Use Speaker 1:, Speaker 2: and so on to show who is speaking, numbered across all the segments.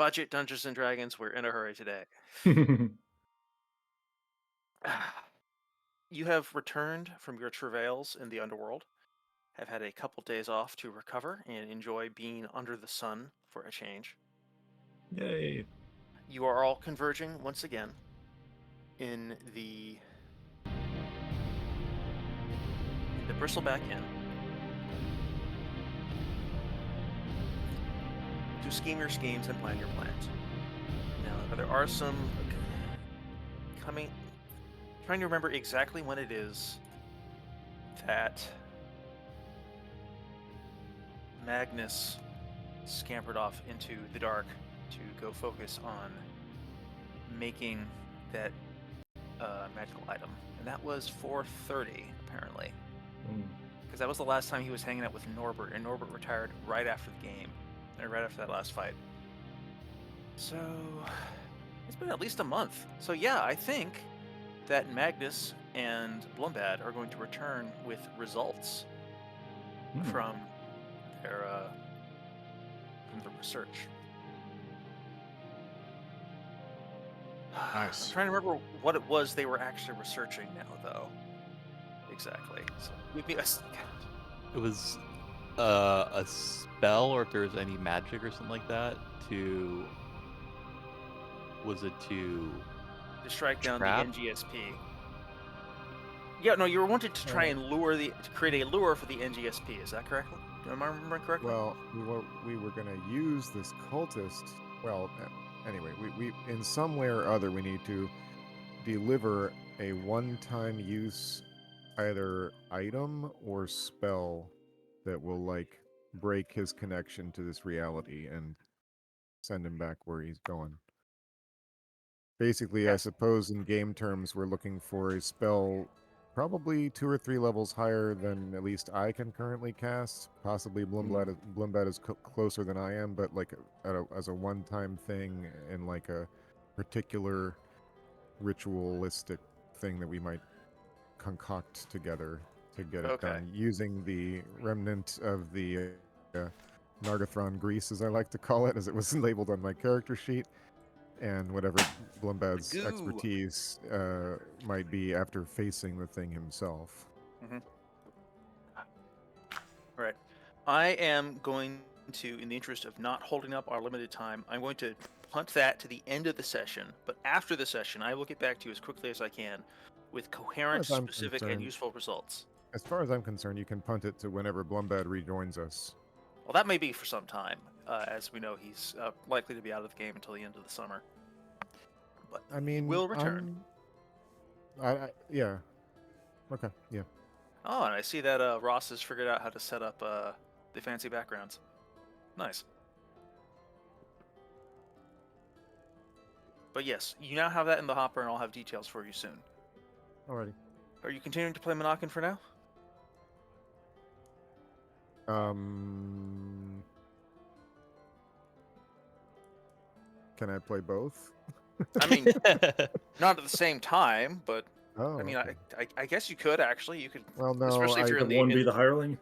Speaker 1: budget Dungeons and Dragons. We're in a hurry today. You have returned from your travails in the underworld, have had a couple days off to recover and enjoy being under the sun for a change.
Speaker 2: Yay.
Speaker 1: You are all converging once again in the Bristleback Inn to scheme your schemes and plan your plans. Now, there are some trying to remember exactly when it is that Magnus scampered off into the dark to go focus on making that magical item, and that was 4:30 apparently, because that was the last time he was hanging out with Norbert, and Norbert retired right after the game, or right after that last fight. So it's been at least a month. So yeah, I think that Magnus and Blumbad are going to return with results from their research.
Speaker 3: Nice.
Speaker 1: I'm trying to remember what it was they were actually researching now, though. Exactly. So
Speaker 4: It was a spell, or if there was any magic or something like that to. Was it to
Speaker 1: strike down
Speaker 4: trap?
Speaker 1: the NGSP? Yeah, no, you were wanted to try and to create a lure for the NGSP. Is that correct? Am I remembering correctly?
Speaker 3: Well, we were going to use this cultist. Well, anyway, we in some way or other we need to deliver a one-time use either item or spell that will like break his connection to this reality and send him back where he's going. Basically, I suppose in game terms, we're looking for a spell probably 2 or 3 levels higher than at least I can currently cast. Possibly Blumbad is closer than I am, but like as a one-time thing and like a particular ritualistic thing that we might concoct together to get it done, using the remnant of the Nargothrond grease, as I like to call it, as it was labeled on my character sheet, and whatever Blumbad's expertise might be after facing the thing himself.
Speaker 1: Right. I am going to, in the interest of not holding up our limited time, I'm going to punt that to the end of the session, but after the session, I will get back to you as quickly as I can with coherent, specific, and useful results.
Speaker 3: As far as I'm concerned, you can punt it to whenever Blumbad rejoins us.
Speaker 1: Well, that may be for some time. As we know, he's likely to be out of the game until the end of the summer. But
Speaker 3: I mean,
Speaker 1: he will return.
Speaker 3: Yeah. Okay, yeah.
Speaker 1: Oh, and I see that Ross has figured out how to set up the fancy backgrounds. Nice. But yes, you now have that in the hopper, and I'll have details for you soon.
Speaker 3: Alrighty.
Speaker 1: Are you continuing to play Monacan for now?
Speaker 3: Can I play both?
Speaker 1: I mean, not at the same time, but
Speaker 3: I
Speaker 1: mean, okay. I guess you could actually. You could.
Speaker 3: Well, no,
Speaker 1: especially if you're in the
Speaker 2: one be the hireling.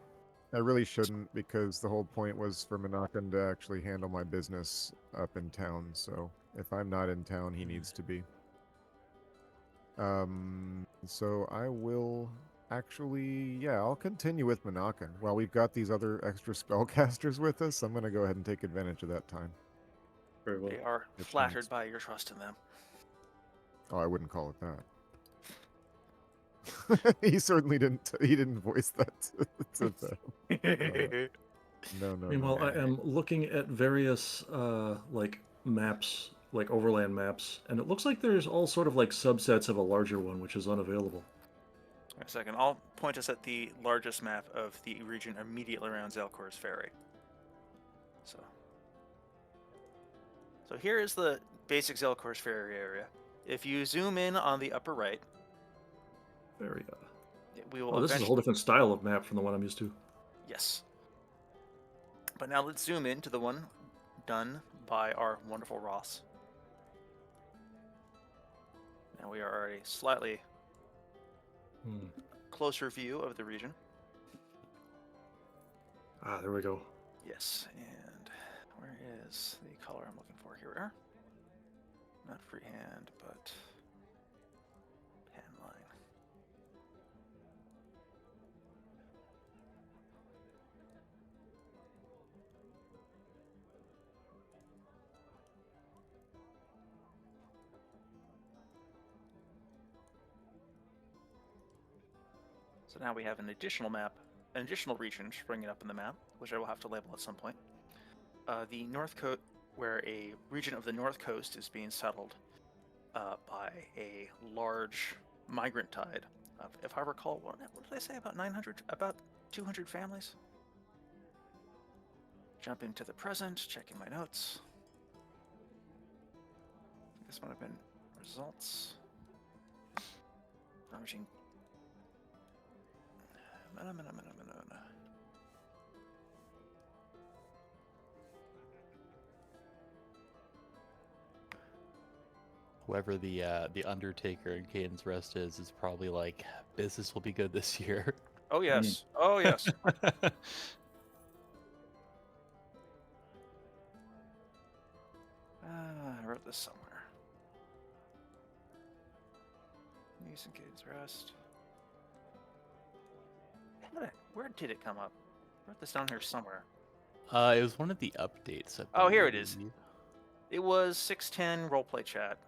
Speaker 3: I really shouldn't, because the whole point was for Monacan to actually handle my business up in town. So if I'm not in town, he needs to be. So I will actually, yeah, I'll continue with Monacan. While we've got these other extra spellcasters with us, I'm going to go ahead and take advantage of that time.
Speaker 2: Very well.
Speaker 1: They are flattered by your trust in them.
Speaker 3: Oh, I wouldn't call it that. He certainly didn't. He didn't voice that to them. No.
Speaker 2: Meanwhile, I am looking at various like maps, like overland maps, and it looks like there's all sort of like subsets of a larger one, which is unavailable.
Speaker 1: Wait a second. I'll point us at the largest map of the region immediately around Zelkor's Ferry. So here is the basic Zelkor's Ferry area. If you zoom in on the upper right,
Speaker 2: Very.
Speaker 1: We will.
Speaker 2: Oh, this is a whole different style of map from the one I'm used to.
Speaker 1: Yes. But now let's zoom in to the one done by our wonderful Ross. Now we are a slightly closer view of the region.
Speaker 2: Ah, there we go.
Speaker 1: Yes, and Where is the color I'm looking for here? Not freehand, but pen line. So now we have an additional map, an additional region springing up in the map, which I will have to label at some point. The North Coast, where a region of the North Coast is being settled by a large migrant tide of, if I recall, what did I say, about 900, about 200 families? Jumping to the present, checking my notes. This might have been results. Rummaging.
Speaker 4: Whoever the Undertaker in Kayden's Rest is probably like, business will be good this year.
Speaker 1: Oh yes. Oh yes. I wrote this somewhere. News and Kayden's Rest. Where did it come up? I wrote this down here somewhere.
Speaker 4: It was one of the updates.
Speaker 1: Oh, here it is.
Speaker 4: believe.
Speaker 1: It was 610 roleplay chat.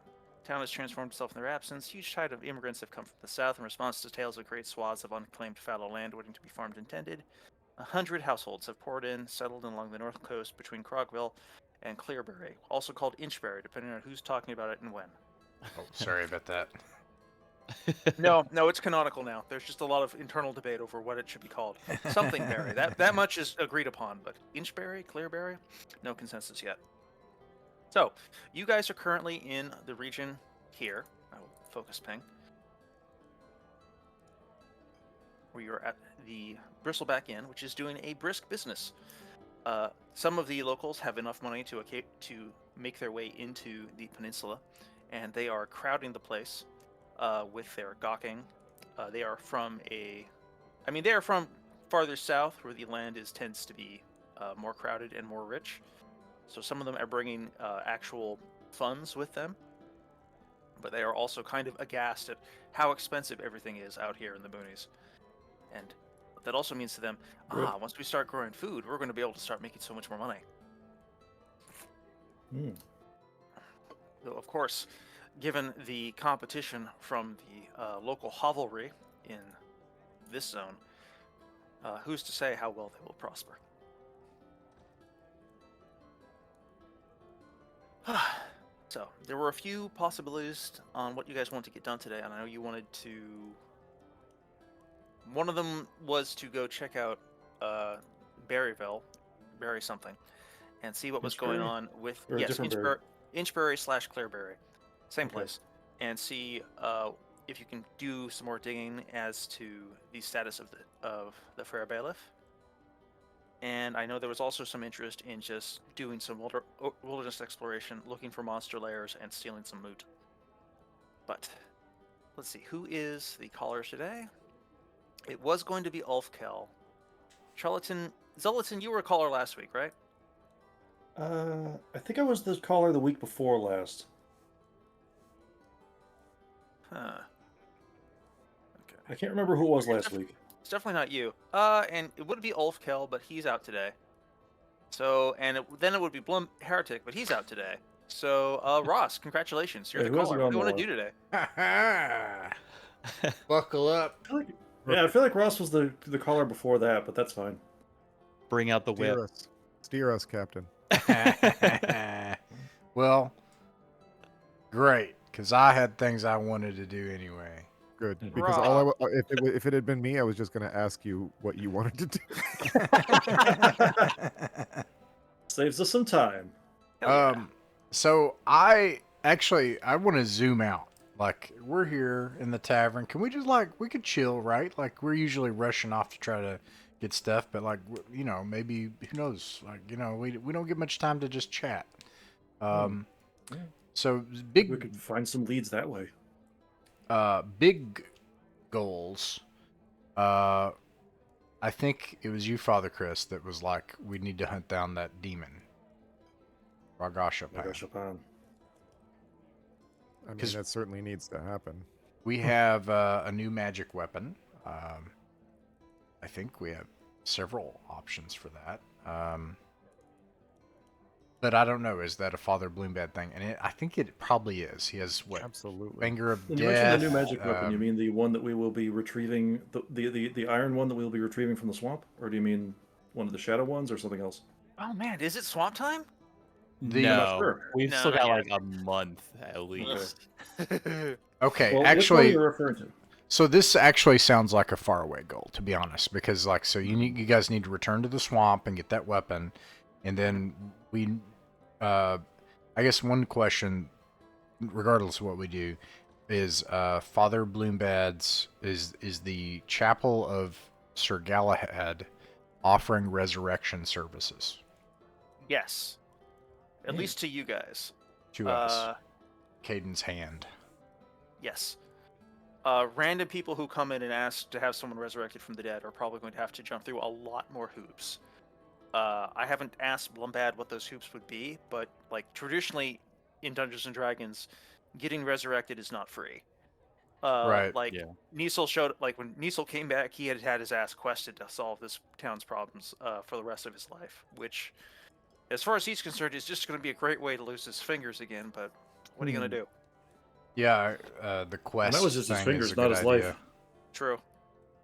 Speaker 1: Town has transformed itself in their absence. Huge tide of immigrants have come from the south in response to tales of great swaths of unclaimed fallow land waiting to be farmed and tended. 100 households have poured in, settled along the north coast between Crogville and Clearberry, also called Inchberry, depending on who's talking about it and when.
Speaker 5: Oh, sorry about that.
Speaker 1: No, it's canonical now. There's just a lot of internal debate over what it should be called. Something berry. That much is agreed upon, but Inchberry, Clearberry, no consensus yet. So, you guys are currently in the region here. I will focus ping. Where you're at the Bristleback Inn, which is doing a brisk business. Some of the locals have enough money to make their way into the peninsula, and they are crowding the place with their gawking. They are from farther south, where the land tends to be more crowded and more rich. So some of them are bringing actual funds with them, but they are also kind of aghast at how expensive everything is out here in the boonies. And that also means to them, once we start growing food, we're going to be able to start making so much more money. Though, of course, given the competition from the local hovelry in this zone, who's to say how well they will prosper? So, there were a few possibilities on what you guys want to get done today, and I know you wanted to... One of them was to go check out Berryville, Berry something, and see what was going on with...
Speaker 2: Or a
Speaker 1: yes,
Speaker 2: different berry?
Speaker 1: Inchberry/Clareberry. Same
Speaker 2: Okay.
Speaker 1: place. And see if you can do some more digging as to the status of the Fair Bailiff. And I know there was also some interest in just doing some wilderness exploration, looking for monster lairs, and stealing some loot. But, let's see, who is the caller today? It was going to be Ulfkel. Zolatan, you were a caller last week, right?
Speaker 2: I think I was the caller the week before last.
Speaker 1: Huh. Okay.
Speaker 2: I can't remember who it was last week.
Speaker 1: It's definitely not you. And it would be Ulfkel, but he's out today. So, and then it would be Blum Heretic, but he's out today. So, Ross, congratulations. You're
Speaker 2: Hey,
Speaker 1: the
Speaker 2: who hasn't
Speaker 1: caller. What do you
Speaker 2: gone
Speaker 1: want to
Speaker 2: more?
Speaker 1: do today?
Speaker 5: Buckle up.
Speaker 2: I feel like Ross was the caller before that, but that's fine.
Speaker 4: Bring out the whip.
Speaker 3: Steer us, Captain.
Speaker 5: Well, great, because I had things I wanted to do anyway.
Speaker 3: Good,
Speaker 2: Mm.
Speaker 3: because if it had been me, I was just going to ask you what you wanted to do.
Speaker 2: Saves us some time.
Speaker 1: Hell yeah.
Speaker 5: So I want to zoom out. Like, we're here in the tavern. Can we just, we could chill, right? Like, we're usually rushing off to try to get stuff, but, maybe, who knows? We don't get much time to just chat. So,
Speaker 2: We could find some leads that way.
Speaker 5: big goals. I think it was you, Father Chris, that was like, we need to hunt down that demon. Ragashapan.
Speaker 2: Japan.
Speaker 3: I mean,
Speaker 5: 'Cause-
Speaker 3: that certainly needs to happen.
Speaker 5: We have a new magic weapon. I think we have several options for that. But I don't know. Is that a Father Bloombad thing? And I think it probably is. He has what?
Speaker 3: Absolutely.
Speaker 5: Finger of
Speaker 2: When
Speaker 5: Death.
Speaker 2: you mentioned the new magic weapon, you
Speaker 5: um,
Speaker 2: mean the one that we will be retrieving, the iron one that we will be retrieving from the swamp? Or do you mean one of the shadow ones or something else?
Speaker 1: Oh man, is it swamp time?
Speaker 5: The-
Speaker 2: I'm not
Speaker 4: No,
Speaker 2: sure.
Speaker 4: we've
Speaker 1: No,
Speaker 4: still
Speaker 1: not
Speaker 4: got
Speaker 1: yet.
Speaker 4: like a month at least.
Speaker 5: Okay,
Speaker 2: Well, which one
Speaker 5: actually,
Speaker 2: you're referring to?
Speaker 5: so this actually sounds like a faraway goal, to be honest, because like, so you guys need to return to the swamp and get that weapon, and then I guess one question, regardless of what we do, is Father Bloombad's is the Chapel of Sir Galahad offering resurrection services
Speaker 1: Yes. At least to you guys.
Speaker 5: to us, Kayden's hand.
Speaker 1: Yes. Random people who come in and ask to have someone resurrected from the dead are probably going to have to jump through a lot more hoops. I haven't asked Blumbad what those hoops would be, but like traditionally in Dungeons and Dragons, getting resurrected is not free.
Speaker 5: Right.
Speaker 1: Like
Speaker 4: Yeah.
Speaker 1: Niesel showed, like when Niesel came back, he had had his ass quested to solve this town's problems for the rest of his life, which, as far as he's concerned, is just going to be a great way to lose his fingers again. But what are you going to do?
Speaker 5: Yeah, the quest.
Speaker 2: And that was just his
Speaker 5: thing
Speaker 2: fingers,
Speaker 5: is a
Speaker 2: not
Speaker 5: good
Speaker 2: his
Speaker 5: idea.
Speaker 2: life.
Speaker 1: True.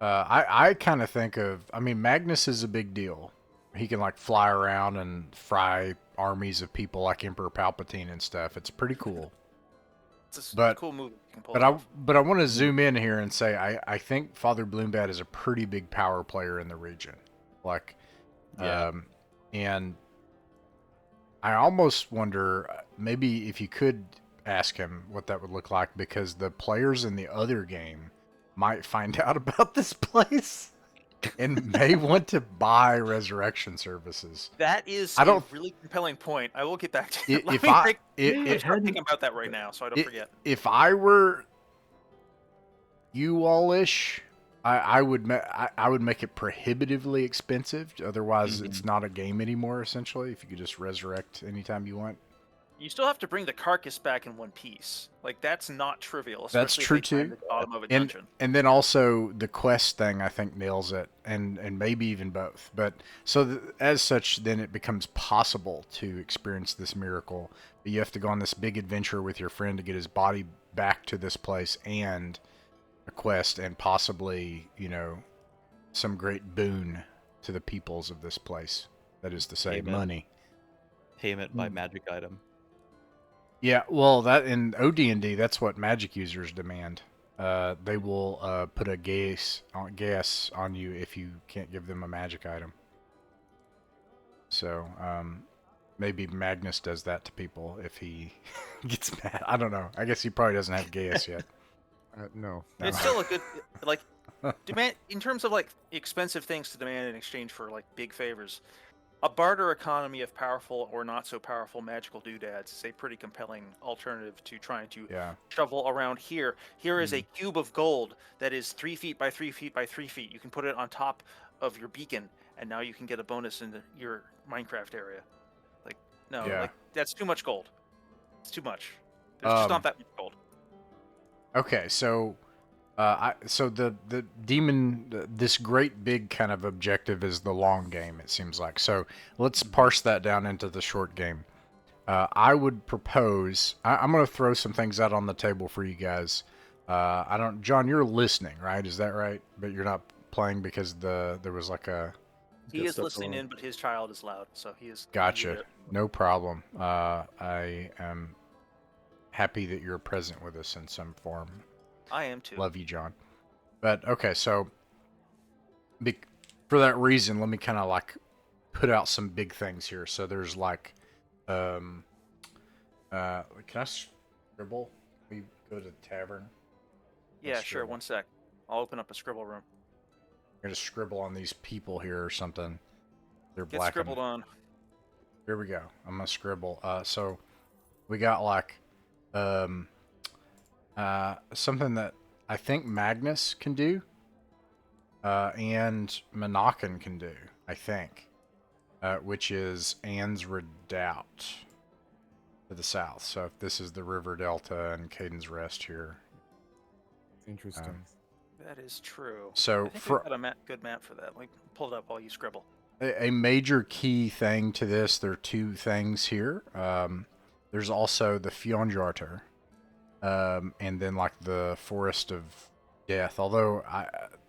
Speaker 5: I kind of think of, I mean, Magnus is a big deal. He can like fly around and fry armies of people like Emperor Palpatine and stuff. It's pretty cool.
Speaker 1: It's a
Speaker 5: But-
Speaker 1: cool move. You can pull
Speaker 5: But
Speaker 1: off.
Speaker 5: I want to zoom in here and say I think Father Bloombad is a pretty big power player in the region. Like,
Speaker 4: Yeah.
Speaker 5: and I almost wonder maybe if you could ask him what that would look like, because the players in the other game might find out about this place and may want to buy resurrection services.
Speaker 1: That is
Speaker 5: I don't-
Speaker 1: a really compelling point. I will get back to
Speaker 5: I-
Speaker 1: it. Let
Speaker 5: if
Speaker 1: me
Speaker 5: I-
Speaker 1: think,
Speaker 5: I-
Speaker 1: I'm
Speaker 5: if-
Speaker 1: start thinking about that right now, so I don't forget.
Speaker 5: If I were you all-ish, I would I would make it prohibitively expensive. Otherwise, it's not a game anymore. Essentially, if you could just resurrect anytime you want.
Speaker 1: You still have to bring the carcass back in one piece. Like that's not trivial.
Speaker 5: That's
Speaker 1: Especially
Speaker 5: true,
Speaker 1: if they find
Speaker 5: too.
Speaker 1: the bottom of a
Speaker 5: And
Speaker 1: dungeon.
Speaker 5: and then also the quest thing, I think nails it, and maybe even both. But so as such, then it becomes possible to experience this miracle. But you have to go on this big adventure with your friend to get his body back to this place, and a quest, and possibly, you know, some great boon to the peoples of this place. That is to say,
Speaker 4: Amen.
Speaker 5: money.
Speaker 4: Payment by magic item.
Speaker 5: Yeah, well, that in OD&D, that's what magic users demand. They will put a gas on you if you can't give them a magic item. So maybe Magnus does that to people if he gets mad. I don't know. I guess he probably doesn't have gas yet.
Speaker 3: No.
Speaker 5: No.
Speaker 1: It's still a good like demand in terms of like expensive things to demand in exchange for like big favors. A barter economy of powerful or not so powerful magical doodads is a pretty compelling alternative to trying to
Speaker 5: Yeah.
Speaker 1: shovel around here. Here is a cube of gold that is 3 feet by 3 feet by 3 feet. You can put it on top of your beacon, and now you can get a bonus in your Minecraft area. Like, no,
Speaker 5: Yeah.
Speaker 1: like that's too much gold. It's too much. There's just not that much gold.
Speaker 5: Okay, so so the demon, this great big kind of objective is the long game, it seems like. So let's parse that down into the short game. I would propose, I'm going to throw some things out on the table for you guys. John, you're listening, right? Is that right? But you're not playing because there was like a...
Speaker 1: He
Speaker 2: Got
Speaker 1: is
Speaker 2: stuff
Speaker 1: listening
Speaker 2: going
Speaker 1: in, but his child is loud, so he is.
Speaker 5: Gotcha. No problem. I am happy that you're present with us in some form.
Speaker 1: I am too.
Speaker 5: Love you, John. But okay, so for that reason, let me kind of like put out some big things here. So there's like, can I scribble? We go to the tavern.
Speaker 1: Yeah,
Speaker 5: Let's
Speaker 1: sure.
Speaker 5: scribble.
Speaker 1: One sec. I'll open up a scribble room.
Speaker 5: I'm gonna scribble on these people here or something. They're
Speaker 1: Get
Speaker 5: black.
Speaker 1: scribbled on.
Speaker 5: Here we go. I'm gonna scribble. So we got like, something that I think Magnus can do, and Monacan can do, I think, which is Anne's Redoubt. to the south. So if this is the river delta and Kayden's Rest here.
Speaker 3: Interesting.
Speaker 1: That is true.
Speaker 5: So
Speaker 1: I think
Speaker 5: for
Speaker 1: we've got a good map for that. Like, pull it up while you scribble.
Speaker 5: a major key thing to this, there are two things here. There's also the Fionjarter, and then like the Forest of Death. Although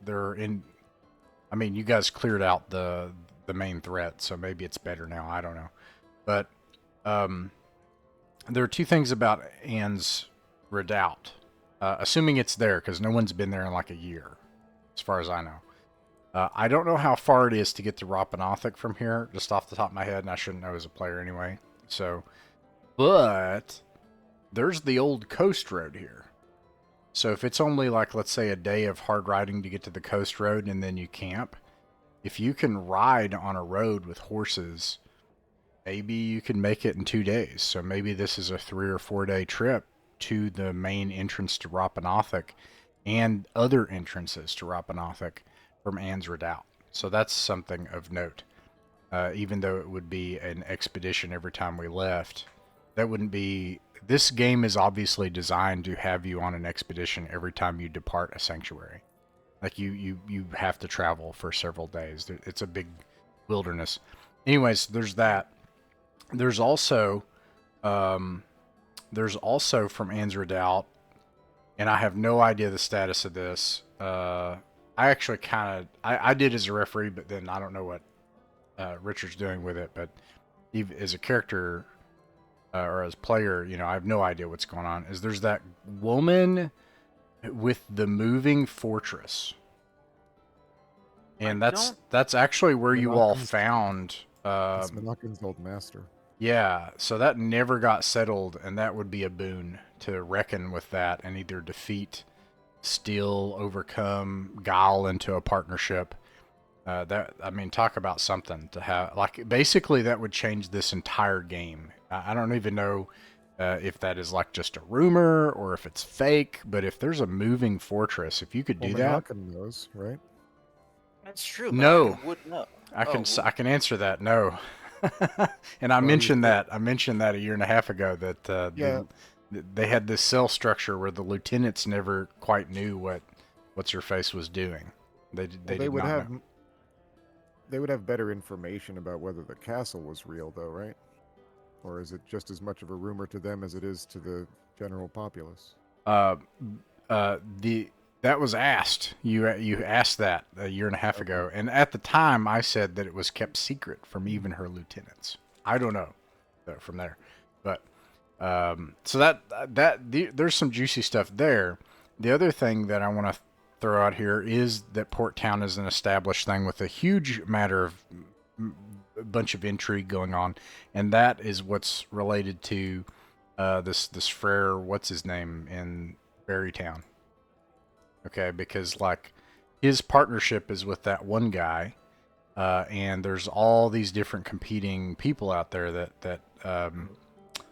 Speaker 5: you guys cleared out the main threat, so maybe it's better now. I don't know, but there are two things about Anne's Redoubt. Assuming it's there, because no one's been there in like a year, as far as I know. I don't know how far it is to get to Rappan Athuk from here, just off the top of my head, and I shouldn't know as a player anyway. So, but there's the old coast road here. So if it's only like, let's say, a day of hard riding to get to the coast road and then you camp, if you can ride on a road with horses, maybe you can make it in 2 days. So maybe this is a 3 or 4 day trip to the main entrance to Rappan Athuk and other entrances to Rappan Athuk from Anne's Redoubt. So that's something of note. Even though it would be an expedition every time we left, that wouldn't be... This game is obviously designed to have you on an expedition every time you depart a sanctuary. Like you have to travel for several days. It's a big wilderness. Anyways, there's that. There's also from Anne's Redoubt, and I have no idea the status of this. I actually I did as a referee, but then I don't know what Richard's doing with it. But as a character or as player, I have no idea what's going on. There's that woman with the moving fortress, and that's actually where you all found.
Speaker 3: It's Menaken's old master.
Speaker 5: Yeah, so that never got settled, and that would be a boon to reckon with that and either defeat, steal, overcome, guile into a partnership. Talk about something to have. Like, basically, that would change this entire game. I don't even know if that is like just a rumor or if it's fake, but if there's a moving fortress, if you could do that.
Speaker 3: Menaken knows, right?
Speaker 1: That's true.
Speaker 5: No.
Speaker 1: Would know.
Speaker 5: I can answer that. No. And I mentioned that a year and a half ago that they had this cell structure where the lieutenants never quite knew what's her face was doing. They would
Speaker 3: have better information about whether the castle was real, though, right? Or is it just as much of a rumor to them as it is to the general populace?
Speaker 5: That was asked. You asked that a year and a half ago, and at the time I said that it was kept secret from even her lieutenants. I don't know from there, but so there's some juicy stuff there. The other thing that I want to throw out here is that Port Town is an established thing with a huge matter of a bunch of intrigue going on, and that is what's related to this Frere, what's his name, in Berrytown. Okay, because like his partnership is with that one guy, and there's all these different competing people out there that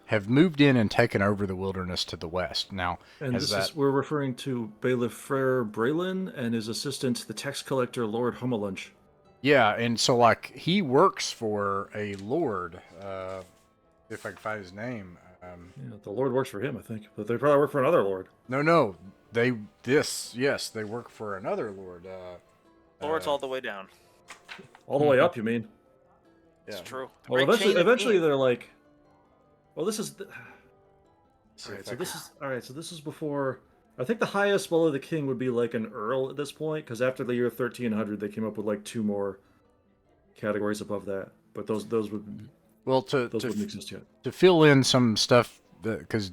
Speaker 5: have moved in and taken over the wilderness to the west. Now,
Speaker 2: and we're referring to Bailiff Frere Braylin and his assistant, the tax collector Lord Hummelunch.
Speaker 5: Yeah, and so like he works for a lord, if I can find his name.
Speaker 2: The lord works for him, I think, but they probably work for another lord.
Speaker 5: No. They work for another lord.
Speaker 1: Lord's all the way down.
Speaker 2: All the way up, you mean?
Speaker 1: It's
Speaker 5: Yeah.
Speaker 1: true.
Speaker 2: Well, eventually they're like, well, this is. All right, so this is before. I think the highest below the king would be like an earl at this point, because after the year 1300, they came up with like 2 more categories above that. But those would.
Speaker 5: Well,
Speaker 2: wouldn't exist yet.
Speaker 5: To fill in some stuff, because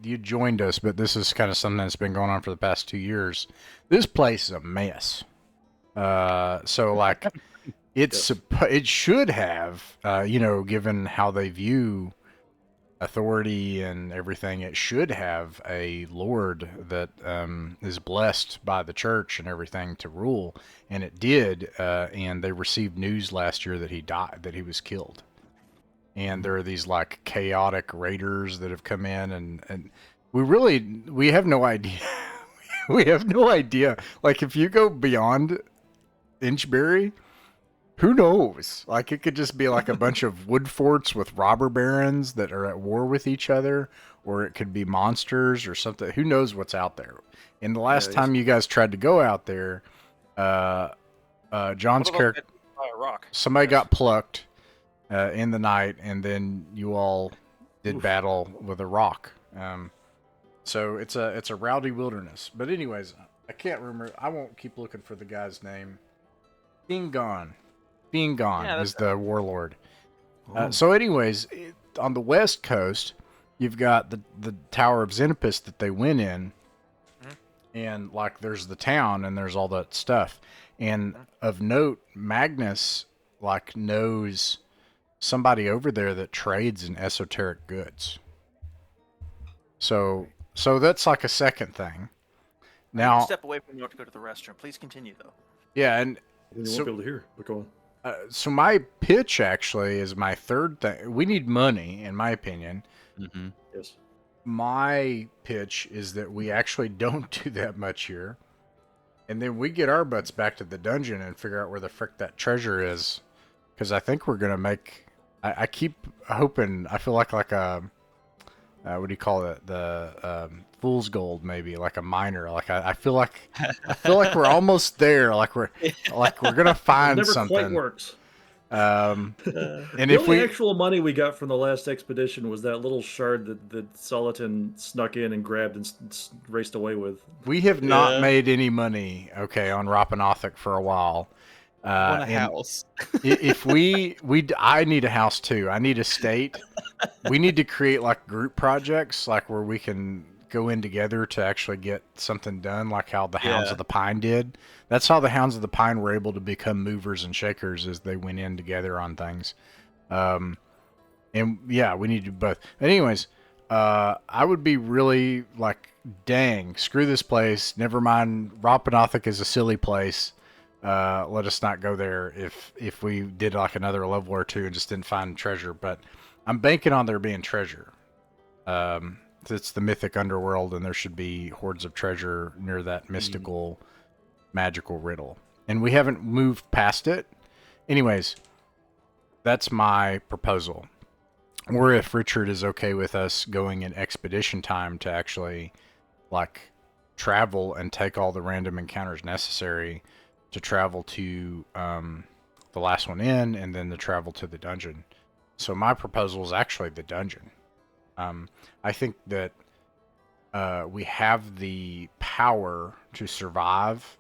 Speaker 5: you joined us, but this is kind of something that's been going on for the past 2 years. This place is a mess. So like, it should have, given how they view authority and everything, it should have a lord that is blessed by the church and everything to rule, and it did. And they received news last year that he died, that he was killed. And there are these like chaotic raiders that have come in, and we have no idea. We have no idea. Like, if you go beyond Inchbury Who knows? Like, it could just be like a bunch of wood forts with robber barons that are at war with each other, or it could be monsters or something. Who knows what's out there? And the last time you guys tried to go out there, John's character,
Speaker 1: by a rock.
Speaker 5: somebody got plucked in the night, and then you all did battle with a rock. So it's a rowdy wilderness. But anyways, I can't remember. I won't keep looking for the guy's name. Being Gone is the warlord. So anyways, on the west coast, you've got the Tower of Xenopus that they went in, and like there's the town and there's all that stuff. And of note, Magnus like knows somebody over there that trades in esoteric goods. So that's like a second thing. Now
Speaker 1: Step away from you to go to the restroom. Please continue though.
Speaker 5: Yeah, and
Speaker 2: You won't be able to hear. But go on.
Speaker 5: so my pitch actually is my third thing. We need money, in my opinion.
Speaker 4: Mm-hmm.
Speaker 2: Yes.
Speaker 5: My pitch is that we actually don't do that much here. And then we get our butts back to the dungeon and figure out where the frick that treasure is. Because I think we're going to make... I keep hoping... I feel like a... what do you call it? The fool's gold, maybe, like a miner. Like I feel like we're almost there. Like we're gonna find
Speaker 2: It never
Speaker 5: something.
Speaker 2: quite works.
Speaker 5: And
Speaker 2: The
Speaker 5: if
Speaker 2: only
Speaker 5: we
Speaker 2: actual money we got from the last expedition was that little shard that Soliton snuck in and grabbed and raced away with.
Speaker 5: we have not made any money, okay, on Rappan Athuk for a while.
Speaker 4: On a
Speaker 5: and
Speaker 4: house.
Speaker 5: if I need a house too. I need a state. We need to create like group projects, like where we can go in together to actually get something done, like how the Hounds of the Pine did. That's how the Hounds of the Pine were able to become movers and shakers, as they went in together on things. And yeah, we need to do both. Anyways, I would be really like, dang, screw this place. Never mind, Rappan Athuk is a silly place. Let us not go there if we did like another level or two and just didn't find treasure. But I'm banking on there being treasure. It's the mythic underworld, and there should be hordes of treasure near that mystical, magical riddle. And we haven't moved past it. Anyways, that's my proposal. Or if Richard is okay with us going in expedition time to actually like travel and take all the random encounters necessary to travel to the last one in, and then to travel to the dungeon. So my proposal is actually the dungeon. I think that we have the power to survive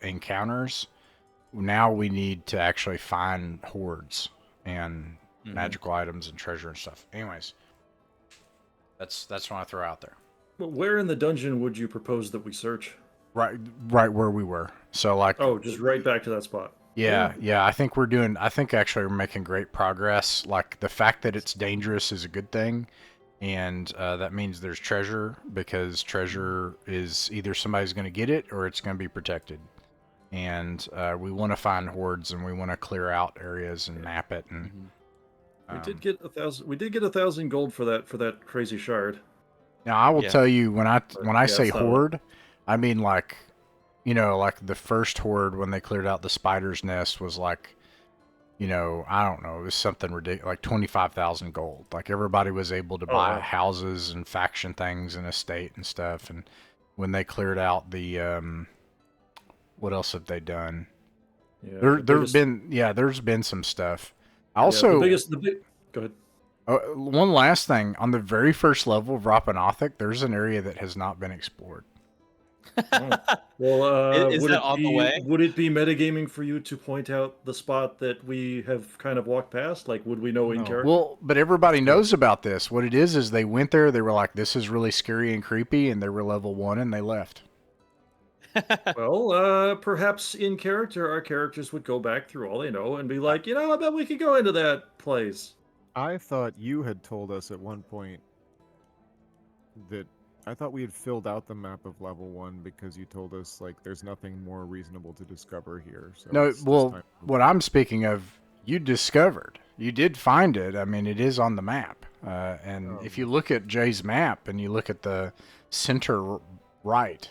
Speaker 5: encounters. Now we need to actually find hordes and magical items and treasure and stuff. Anyways, that's what I throw out there.
Speaker 2: But where in the dungeon would you propose that we search?
Speaker 5: Right where we were. So like,
Speaker 2: Oh, just right back to that spot.
Speaker 5: yeah. I think actually we're making great progress. Like, the fact that it's dangerous is a good thing. And that means there's treasure, because treasure is either somebody's going to get it or it's going to be protected. And we want to find hordes, and we want to clear out areas and map it. And
Speaker 2: We did get 1,000. We did get 1,000 gold for that crazy shard.
Speaker 5: now I will tell you, when I say
Speaker 2: it's not-
Speaker 5: horde, I mean like, like the first horde when they cleared out the spider's nest was like, I don't know, it was something ridiculous, like 25,000 gold. Like, everybody was able to buy
Speaker 2: wow.
Speaker 5: houses and faction things and estate and stuff. And when they cleared out the, what else have they done?
Speaker 2: Yeah,
Speaker 5: There's been some stuff. Also,
Speaker 2: Go ahead.
Speaker 5: one last thing, on the very first level of Rappan Athuk, there's an area that has not been explored.
Speaker 2: Well,
Speaker 4: Is
Speaker 2: would
Speaker 4: that
Speaker 2: it
Speaker 4: on the
Speaker 2: be-
Speaker 4: way?
Speaker 2: Would it be metagaming for you to point out the spot that we have kind of walked past? Like, would we know in character?
Speaker 5: Well, but everybody knows about this. What it is they went there, they were like, this is really scary and creepy, and they were level 1, and they left.
Speaker 2: Well, perhaps in character, our characters would go back through all they know and be like, I bet we could go into that place.
Speaker 3: I thought you had told us at one point that I thought we had filled out the map of level 1 because you told us like there's nothing more reasonable to discover here. So
Speaker 5: No,
Speaker 3: it's just
Speaker 5: well,
Speaker 3: time-
Speaker 5: what I'm speaking of, you discovered. You did find it. I mean, it is on the map. And if you look at Jay's map and you look at the center right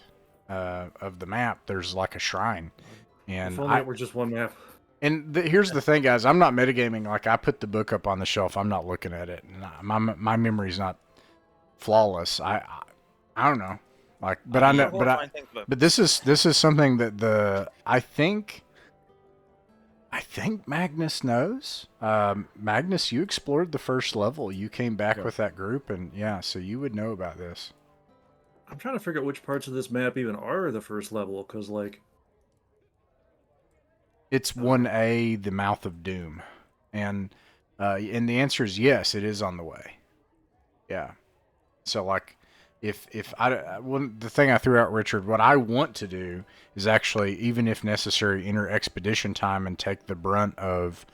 Speaker 5: of the map, there's like a shrine. And
Speaker 2: If only it were just one map.
Speaker 5: And here's the thing, guys. I'm not metagaming. Like, I put the book up on the shelf. I'm not looking at it. And my memory's not flawless. I don't know. Like, but I know. But this is something that I think Magnus knows. Magnus, you explored the first level. You came back with that group, and yeah, so you would know about this.
Speaker 2: I'm trying to figure out which parts of this map even are the first level, because like
Speaker 5: it's 1A, the Mouth of Doom, and the answer is yes, it is on the way. Yeah. So like, if the thing I threw out, Richard, what I want to do is actually, even if necessary, enter expedition time and take the brunt of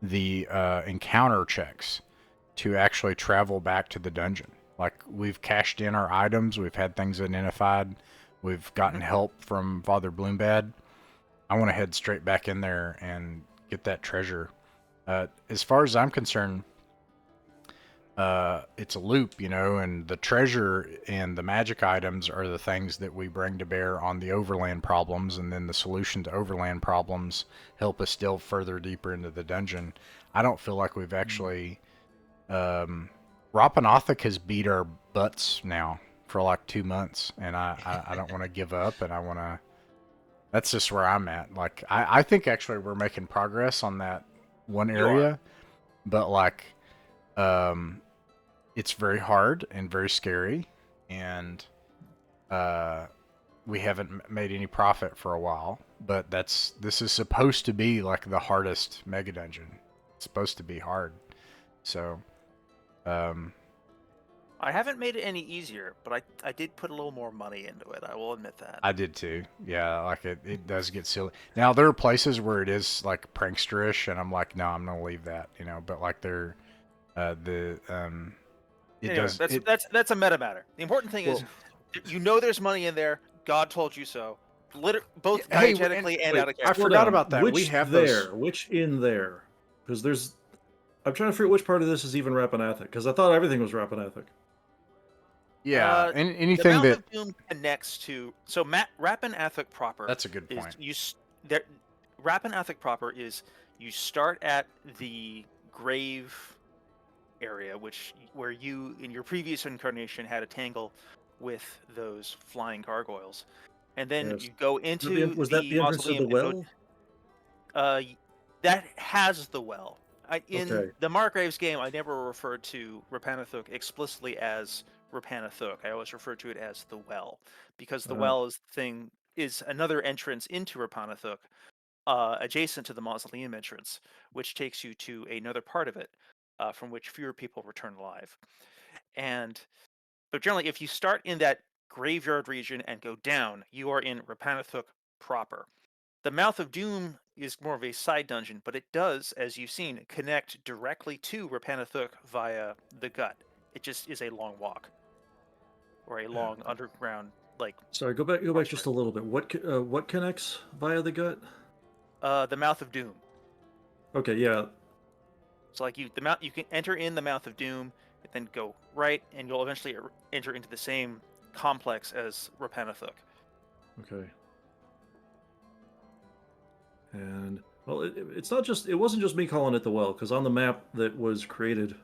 Speaker 5: the encounter checks to actually travel back to the dungeon. Like, we've cashed in our items, we've had things identified, we've gotten help from Father Bloombad. I want to head straight back in there and get that treasure. As far as I'm concerned, it's a loop, you know, and the treasure and the magic items are the things that we bring to bear on the overland problems, and then the solution to overland problems help us delve further deeper into the dungeon. I don't feel like we've actually... Rappan Athuk has beat our butts now for like 2 months, and I don't want to give up, and I want to... That's just where I'm at. Like, I think actually we're making progress on that one area, but like, it's very hard and very scary, and we haven't made any profit for a while. But this is supposed to be like the hardest mega dungeon. It's supposed to be hard. So,
Speaker 1: I haven't made it any easier, but I did put a little more money into it. I will admit that.
Speaker 5: I did too. Yeah, like it does get silly. Now there are places where it is like prankster-ish, and I'm like, no, I'm gonna leave that, you know. But like that's
Speaker 1: a meta matter. The important thing is, you know, there's money in there. God told you so. Both diegetically and out of character.
Speaker 5: I forgot about that. We have
Speaker 2: which in there, because there's. I'm trying to figure out which part of this is even Rappan Athuk, because I thought everything was Rappan Athuk.
Speaker 5: Yeah, and anything
Speaker 1: the
Speaker 5: that
Speaker 1: Mount of Doom connects to Rappan Athuk proper.
Speaker 5: That's a good point.
Speaker 1: Rappan Athuk proper is you start at the grave area, where you in your previous incarnation had a tangle with those flying gargoyles, and then you go into the
Speaker 2: entrance to the well?
Speaker 1: That has the well. In the Margrave's game, I never referred to Rappan Athuk explicitly as Rappan Athuk. I always refer to it as the well, because the well is another entrance into Rappan Athuk, adjacent to the mausoleum entrance, which takes you to another part of it, from which fewer people return alive. But generally, if you start in that graveyard region and go down, you are in Rappan Athuk proper. The Mouth of Doom is more of a side dungeon, but it does, as you've seen, connect directly to Rappan Athuk via the gut. It just is a long walk, or a long underground, like...
Speaker 2: Sorry, go back just a little bit. What connects via the gut?
Speaker 1: The Mouth of Doom.
Speaker 2: Okay, yeah.
Speaker 1: So like you can enter in the Mouth of Doom, and then go right, and you'll eventually enter into the same complex as Rappan Athuk.
Speaker 2: Okay. And well, it wasn't just me calling it the well, because on the map that was created,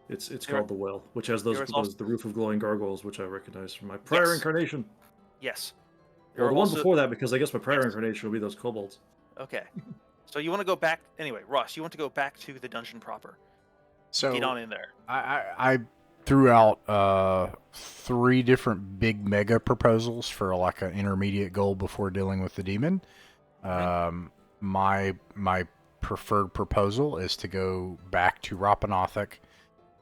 Speaker 2: it's called the well, which has the roof of glowing gargoyles, which I recognize from my prior incarnation.
Speaker 1: Yes.
Speaker 2: Well, the one before that, because I guess my prior incarnation will be those kobolds.
Speaker 1: Okay. So you want to go back anyway, Ross? You want to go back to the dungeon proper?
Speaker 5: So
Speaker 1: get on in there.
Speaker 5: I threw out 3 different big mega proposals for like an intermediate goal before dealing with the demon. My preferred proposal is to go back to Rappan Athuk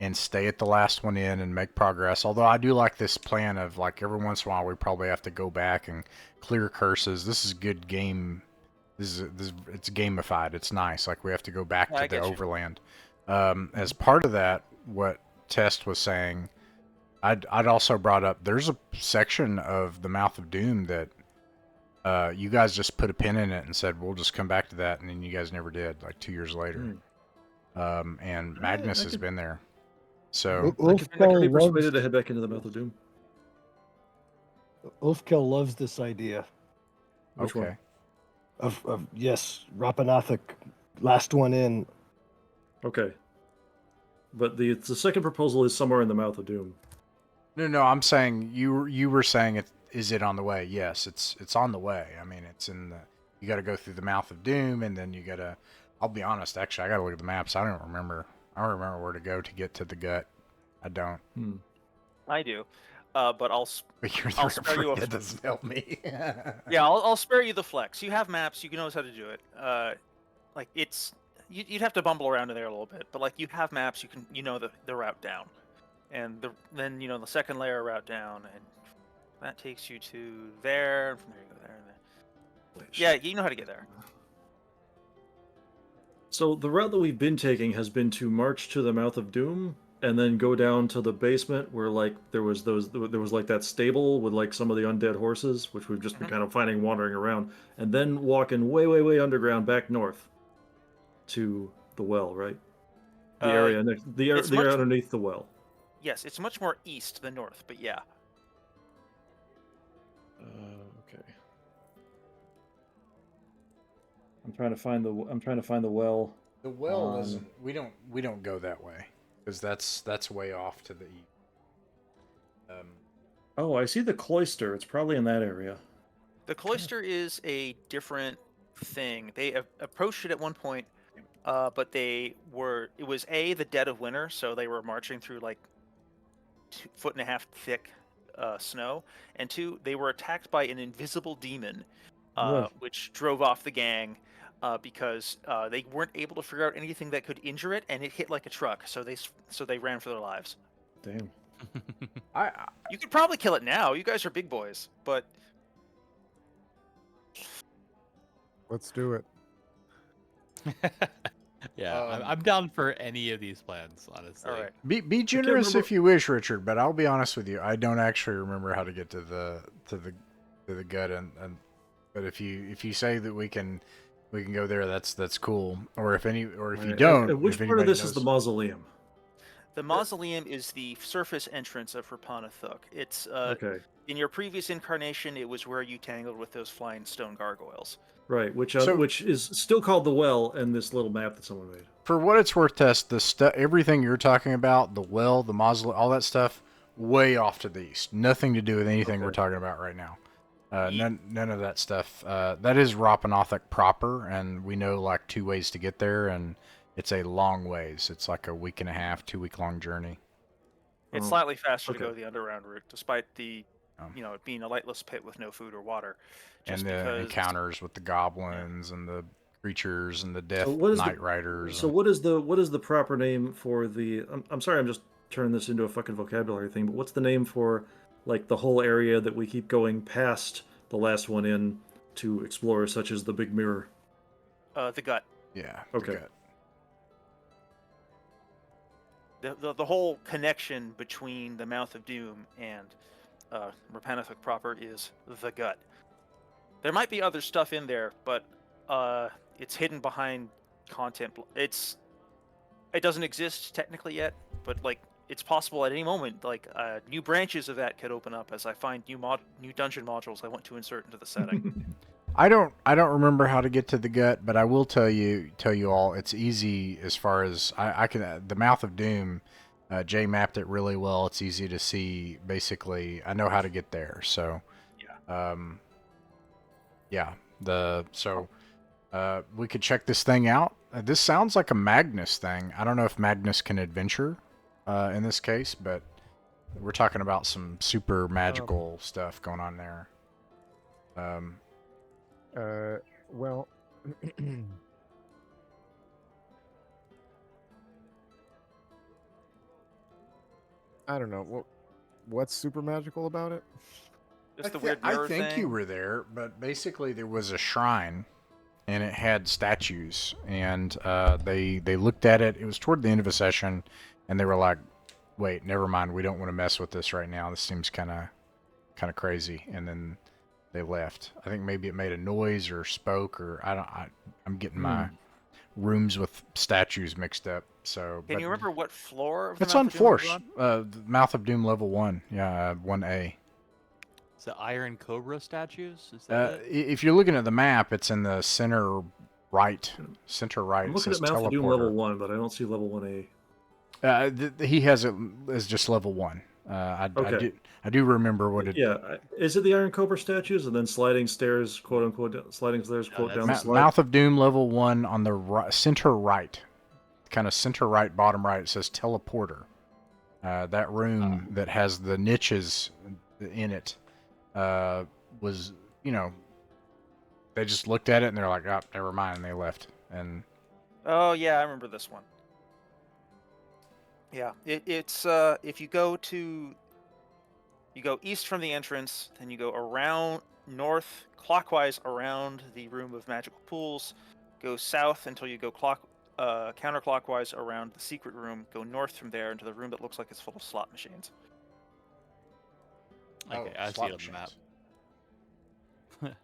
Speaker 5: and stay at the last one in and make progress. Although I do like this plan of like every once in a while we probably have to go back and clear curses. This is good game. It's gamified. It's nice. Like we have to go back to the overland. As part of that, what Test was saying, I'd also brought up there's a section of the Mouth of Doom that you guys just put a pin in it and said we'll just come back to that, and then you guys never did. Like 2 years later, and Magnus has been there. So
Speaker 2: I can be persuaded to head back into the Mouth of Doom.
Speaker 6: Ulfkill loves this idea.
Speaker 2: Which one?
Speaker 6: Yes, Rappan Athuk last one in.
Speaker 2: Okay. But the second proposal is somewhere in the Mouth of Doom.
Speaker 5: No, I'm saying you were saying it. Is it on the way? Yes, it's on the way. I mean, it's in the. You got to go through the Mouth of Doom, and then you got to. I'll be honest. Actually, I got to look at the maps. I don't remember. I don't remember where to go to get to the gut. I don't.
Speaker 1: I do, but
Speaker 5: But you're
Speaker 1: I'll
Speaker 5: the
Speaker 1: spare you
Speaker 5: referee.
Speaker 1: a-
Speaker 5: That doesn't help me.
Speaker 1: yeah, I'll spare you the flex. You have maps. You know how to do it. Like it's you'd have to bumble around in there a little bit, but like you have maps. You know the route down, and then the second layer route down, and that takes you to there. And from there you go there and there. Yeah, you know how to get there.
Speaker 2: So the route that we've been taking has been to march to the Mouth of Doom and then go down to the basement where like there was like that stable with like some of the undead horses, which we've just been kind of finding wandering around, and then walking way underground back north to the well, right? The area next the area underneath the well.
Speaker 1: Yes, it's much more east than north, but yeah.
Speaker 2: Okay. I'm trying to find the well.
Speaker 5: The well isn't. We don't go that way because that's way off to the east.
Speaker 2: Oh, I see the cloister. It's probably in that area.
Speaker 1: The cloister is a different thing. They approached it at one point, but it was the dead of winter, so they were marching through like 2.5 foot thick snow, and 2, they were attacked by an invisible demon, which drove off the gang because they weren't able to figure out anything that could injure it, and it hit like a truck, so they ran for their lives.
Speaker 2: Damn.
Speaker 1: You could probably kill it now. You guys are big boys, but
Speaker 3: Let's do it.
Speaker 4: Yeah, I'm down for any of these plans, honestly.
Speaker 1: all right.
Speaker 5: Be generous
Speaker 2: remember-
Speaker 5: if you wish, Richard. But I'll be honest with you. I don't actually remember how to get to the gut, and but if you say that we can go there, that's cool. Or if you don't,
Speaker 2: Which
Speaker 5: if
Speaker 2: part of
Speaker 5: anybody
Speaker 2: this is the
Speaker 5: knows-
Speaker 2: mausoleum?
Speaker 1: The mausoleum is the surface entrance of Rappan Athuk. It's
Speaker 2: Okay.
Speaker 1: in your previous incarnation, it was where you tangled with those flying stone gargoyles.
Speaker 2: Right, which
Speaker 5: So-
Speaker 2: which is still called the well in this little map that someone made.
Speaker 5: For what it's worth, Tess, everything you're talking about, the well, the mausoleum, all that stuff, way off to the east. Nothing to do with anything we're talking about right now. None of that stuff. That is Rappan Athuk proper, and we know like 2 ways to get there, and it's a long ways. It's like a 1.5 week, 2 week long journey.
Speaker 1: It's
Speaker 2: Oh,
Speaker 1: slightly faster
Speaker 2: okay.
Speaker 1: to go the underground route, despite the,
Speaker 5: Oh.
Speaker 1: it being a lightless pit with no food or water. Just
Speaker 5: And the
Speaker 1: because
Speaker 5: encounters with the goblins and the creatures and the death
Speaker 2: So what is
Speaker 5: night riders.
Speaker 2: So what is the proper name for the? I'm sorry, I'm just turning this into a fucking vocabulary thing. But what's the name for like the whole area that we keep going past the last one in to explore, such as the big mirror?
Speaker 1: the gut,
Speaker 5: Yeah.
Speaker 2: Okay.
Speaker 1: the whole connection between the Mouth of Doom and Rappan Athuk proper is the gut. There might be other stuff in there, but it's hidden behind content. It doesn't exist technically yet, but like it's possible at any moment. Like new branches of that could open up as I find new dungeon modules I want to insert into the setting.
Speaker 5: I don't remember how to get to the gut, but I will tell you all it's easy as far as I can. The Mouth of Doom, Jay mapped it really well. It's easy to see. Basically, I know how to get there. So, we could check this thing out. This sounds like a Magnus thing. I don't know if Magnus can adventure in this case, but we're talking about some super magical stuff going on there.
Speaker 3: Well, I don't know. What's super magical about it?
Speaker 1: Just the weird mirror
Speaker 5: I think
Speaker 1: thing.
Speaker 5: you were there, but basically there was a shrine, and it had statues, and they looked at it. It was toward the end of a session, and they were like, "Wait, never mind. We don't want to mess with this right now. This seems kind of crazy." And then they left. I think maybe it made a noise or spoke, or I'm getting my rooms with statues mixed up. So
Speaker 1: Can you remember what floor? Of the
Speaker 5: It's
Speaker 1: Mouth
Speaker 5: on
Speaker 1: of Doom it was
Speaker 5: floors.
Speaker 1: on?
Speaker 5: The Mouth of Doom level 1. Yeah, 1A.
Speaker 4: Is it Iron Cobra statues? Is that it?
Speaker 5: If you're looking at the map, it's in the center right, center right.
Speaker 2: I'm
Speaker 5: It
Speaker 2: looking
Speaker 5: says
Speaker 2: at Mouth of Doom level
Speaker 5: teleporter.
Speaker 2: 1, but I don't see level 1A.
Speaker 5: He has it as just level 1.
Speaker 2: Okay.
Speaker 5: I do remember what it.
Speaker 2: Yeah, is it the Iron Cobra statues and then sliding stairs, quote unquote, sliding stairs,
Speaker 4: No,
Speaker 2: quote,
Speaker 4: that's-
Speaker 2: down the slide?
Speaker 5: Mouth of Doom level 1 on the center right, kind of center right, bottom right. It says teleporter. That room that has the niches in it was, they just looked at it and they're like, oh, never mind, and they left. And
Speaker 1: Oh yeah, I remember this one. Yeah, it's if you go east from the entrance, then you go around north clockwise around the room of magical pools, go south until you go counterclockwise around the secret room, go north from there into the room that looks like it's full of slot machines.
Speaker 4: Okay, I see
Speaker 5: slot
Speaker 4: it on the map.
Speaker 5: machines.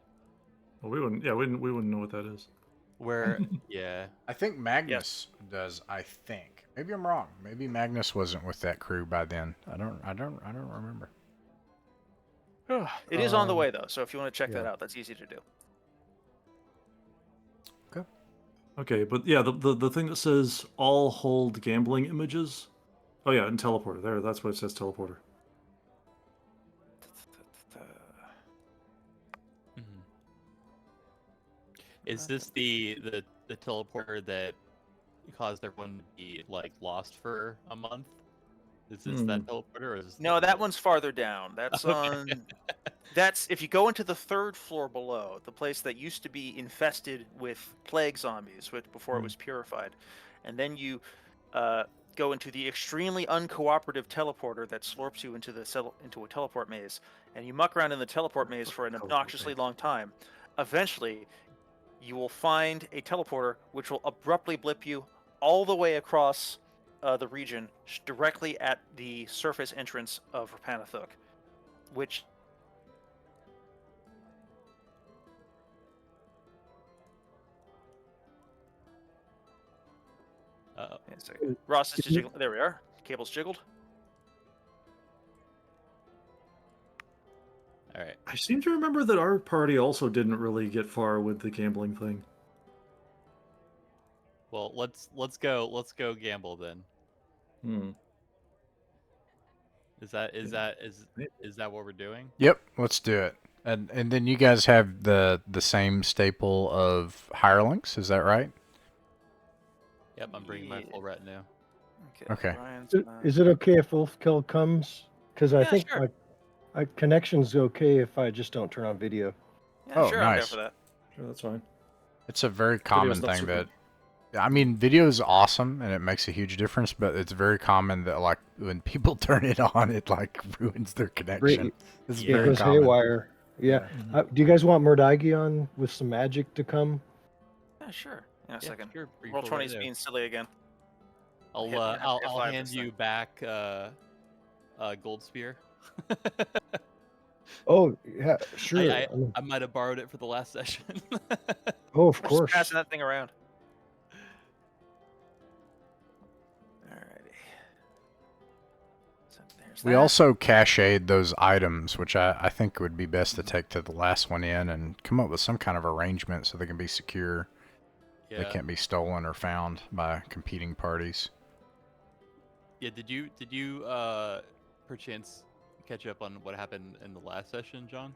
Speaker 2: Well, we wouldn't know what that is.
Speaker 4: Where, yeah.
Speaker 5: I think Magnus does. I think maybe I'm wrong. Maybe Magnus wasn't with that crew by then. I don't remember.
Speaker 1: It is on the way though, so if you want to check that
Speaker 3: yeah.
Speaker 1: out, that's easy to do.
Speaker 2: Okay, but yeah, the thing that says all hold gambling images. Oh yeah, and teleporter. There, that's what it says, teleporter.
Speaker 4: Mhm. Is this the teleporter that caused everyone to be like lost for a month? Is this that teleporter, or is this
Speaker 1: No, that one's farther down. That's
Speaker 4: Okay.
Speaker 1: That's if you go into the third floor below, the place that used to be infested with plague zombies, before it was purified, and then you go into the extremely uncooperative teleporter that slurps you into a teleport maze, and you muck around in the teleport maze for an obnoxiously long time. Eventually, you will find a teleporter which will abruptly blip you all the way across the region, directly at the surface entrance of Rappan Athuk, which Ross is jiggling. There we are. Cable's jiggled.
Speaker 4: All right.
Speaker 2: I seem to remember that our party also didn't really get far with the gambling thing.
Speaker 4: Well, let's go gamble then. Is that what we're doing?
Speaker 5: Yep, let's do it. And then you guys have the same staple of hirelings, is that right?
Speaker 4: Yep, I'm bringing my full retinue.
Speaker 5: Okay.
Speaker 1: Ryan's,
Speaker 6: Is it okay if Wolfkill comes? Because I
Speaker 1: Yeah,
Speaker 6: think
Speaker 1: sure.
Speaker 6: my connection's okay if I just don't turn on video.
Speaker 1: Yeah,
Speaker 5: Oh,
Speaker 1: sure, I'm down
Speaker 5: nice.
Speaker 1: for that.
Speaker 2: Sure, that's fine.
Speaker 5: It's a very common
Speaker 2: Video's not
Speaker 5: thing
Speaker 2: super-
Speaker 5: that, I mean, video is awesome and it makes a huge difference, but it's very common that like when people turn it on, it like ruins their connection. It's
Speaker 6: It
Speaker 5: very
Speaker 6: goes
Speaker 5: common.
Speaker 6: haywire. Yeah. Do you guys want Murdaigi on with some magic to come?
Speaker 1: Yeah, sure. In a second.
Speaker 4: Sure, bring
Speaker 1: Roll
Speaker 4: full
Speaker 1: 20 is
Speaker 4: retinue.
Speaker 1: being silly again.
Speaker 4: I'll
Speaker 1: Hit- hit
Speaker 4: I'll
Speaker 1: five
Speaker 4: hand
Speaker 1: this
Speaker 4: you
Speaker 1: thing.
Speaker 4: back gold spear.
Speaker 6: Oh, yeah, sure.
Speaker 4: I might have borrowed it for the last session.
Speaker 6: Oh, of
Speaker 1: We're
Speaker 6: course.
Speaker 1: just passing that thing around. Alrighty. So there's
Speaker 5: We
Speaker 1: that.
Speaker 5: also cached those items, which I think would be best to take to the last one in and come up with some kind of arrangement so they can be secure.
Speaker 4: Yeah.
Speaker 5: They can't be stolen or found by competing parties.
Speaker 4: Yeah. Did you perchance catch up on what happened in the last session, John?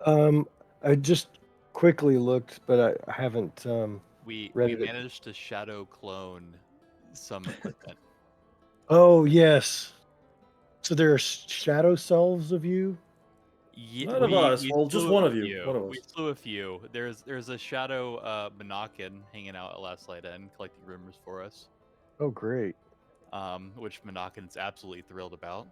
Speaker 6: I just quickly looked, but I haven't.
Speaker 4: We
Speaker 6: Read it.
Speaker 4: managed to shadow clone some equipment.
Speaker 6: Oh, yes. So there are shadow selves of you?
Speaker 4: Yeah,
Speaker 2: None of us.
Speaker 4: we
Speaker 2: Well, just
Speaker 4: slew
Speaker 2: one
Speaker 4: a
Speaker 2: of you.
Speaker 4: few.
Speaker 2: One of
Speaker 4: We
Speaker 2: us.
Speaker 4: slew a few. There's a shadow Monacan hanging out at Last Light End, collecting rumors for us.
Speaker 6: Oh, great.
Speaker 4: Which Monacan's absolutely thrilled about.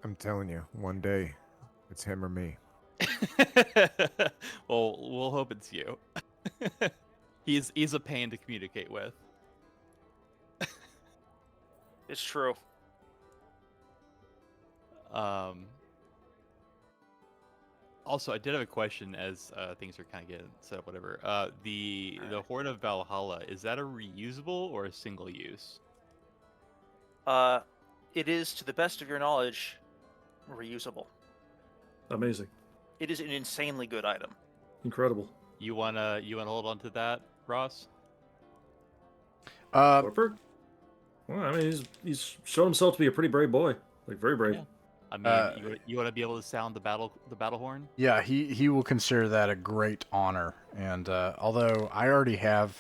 Speaker 3: I'm telling you, one day, it's him or me.
Speaker 4: Well, we'll hope it's you. He's a pain to communicate with.
Speaker 1: It's true.
Speaker 4: Also, I did have a question as things are kind of getting set up. Whatever. The Horn of Valhalla, is that a reusable or a single use?
Speaker 1: It is, to the best of your knowledge, reusable.
Speaker 2: Amazing.
Speaker 1: It is an insanely good item.
Speaker 2: Incredible.
Speaker 4: You wanna hold on to that, Ross?
Speaker 2: Warper? Well, I mean, he's shown himself to be a pretty brave boy. Like, very brave.
Speaker 4: Yeah. I mean, you want to be able to sound the battle horn?
Speaker 5: Yeah, he will consider that a great honor. And although I already have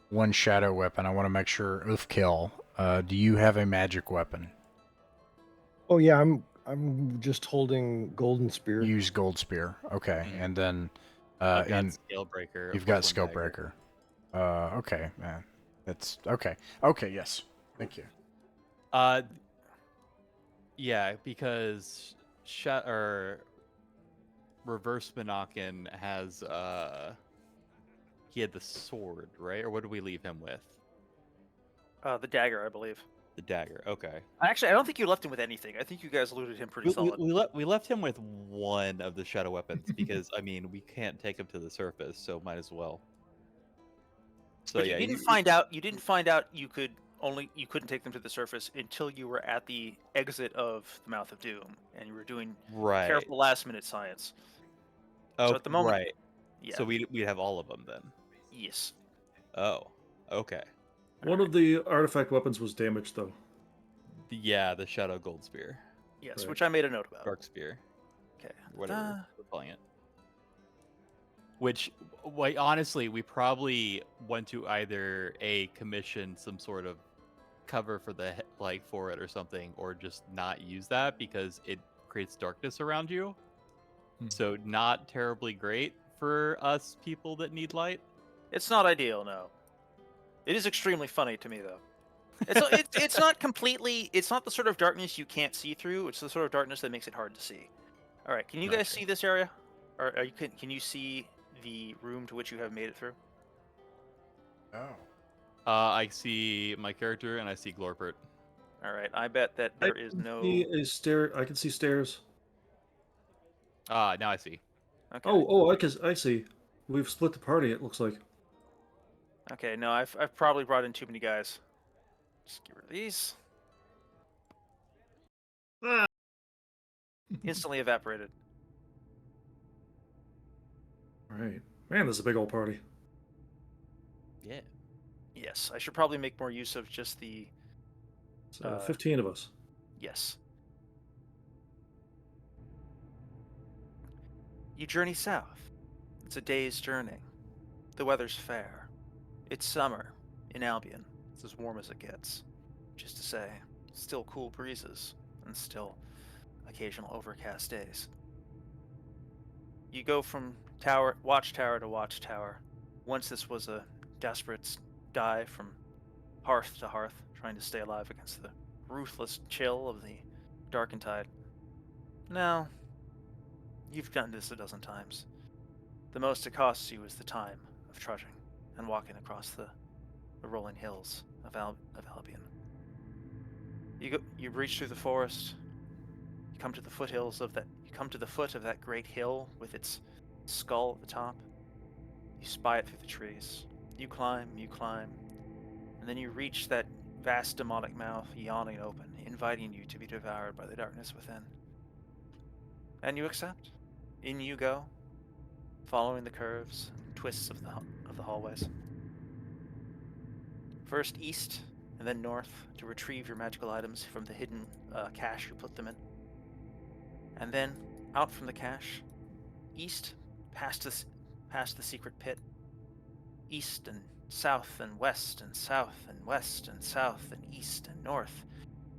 Speaker 5: one shadow weapon, I want to make sure of kill. Do you have a magic weapon?
Speaker 6: Oh yeah, I'm just holding golden spear.
Speaker 5: Use gold spear. Okay,
Speaker 4: Mhm.
Speaker 5: and then
Speaker 4: I've got Scalebreaker. a
Speaker 5: you've got
Speaker 4: +1 dagger.
Speaker 5: Scalebreaker. Okay, man. That's okay. Okay, yes. Thank you.
Speaker 4: Yeah, because Reverse Monakin has he had the sword, right? Or what did we leave him with?
Speaker 1: The dagger, I believe.
Speaker 4: The dagger. Okay.
Speaker 1: Actually, I don't think you left him with anything. I think you guys looted him pretty solid.
Speaker 4: We left him with one of the shadow weapons because I mean we can't take him to the surface, so might as well. So
Speaker 1: But
Speaker 4: yeah,
Speaker 1: you didn't find out. You didn't find out you couldn't take them to the surface until you were at the exit of the Mouth of Doom, and you were doing
Speaker 4: right.
Speaker 1: careful last-minute science.
Speaker 4: Oh,
Speaker 1: So at the moment,
Speaker 4: right.
Speaker 1: yeah.
Speaker 4: So we have all of them then.
Speaker 1: Yes.
Speaker 4: Oh, okay.
Speaker 2: One of the artifact weapons was damaged, though.
Speaker 4: Yeah, the Shadow Gold Spear,
Speaker 1: Yes,
Speaker 2: Right.
Speaker 1: which I made a note about.
Speaker 4: Dark Spear,
Speaker 1: Okay.
Speaker 4: whatever we're calling it. Which, wait, honestly, we probably want to either commission some sort of cover for for it or something, or just not use that because it creates darkness around you. So not terribly great for us people that need light.
Speaker 1: It's not ideal, no. It is extremely funny to me, though. It's not completely. It's not the sort of darkness you can't see through. It's the sort of darkness that makes it hard to see. All right, can you guys see this area? Or can you see the room to which you have made it through?
Speaker 5: Oh.
Speaker 4: I see my character and I see Glorpert.
Speaker 1: All right, I bet that there is no.
Speaker 2: I can see stairs.
Speaker 4: Now I see.
Speaker 1: Okay.
Speaker 2: Oh, I see. We've split the party. It looks like.
Speaker 1: Okay, no, I've probably brought in too many guys. Just get rid of these.
Speaker 2: Ah.
Speaker 1: Instantly evaporated.
Speaker 2: All right, man. This is a big old party.
Speaker 4: Yeah.
Speaker 1: Yes, I should probably make more use of just the.
Speaker 2: So 15 of us.
Speaker 1: Yes. You journey south. It's a day's journey. The weather's fair. It's summer in Albion. It's as warm as it gets. Just to say, still cool breezes and still occasional overcast days. You go from watchtower to watchtower. Once this was a desperate dive from hearth to hearth, trying to stay alive against the ruthless chill of the darkened tide. Now, you've done this a dozen times. The most it costs you is the time of trudging and walking across the rolling hills of Albion. You reach through the forest. You come to the foothills of that. You come to the foot of that great hill with its skull at the top. You spy it through the trees. You climb, and then you reach that vast demonic mouth yawning open, inviting you to be devoured by the darkness within. And you accept. In you go, following the curves and twists of the hallways. First east, and then north to retrieve your magical items from the hidden cache you put them in. And then out from the cache, east, past the secret pit, east and south and west and south and west and south and east and north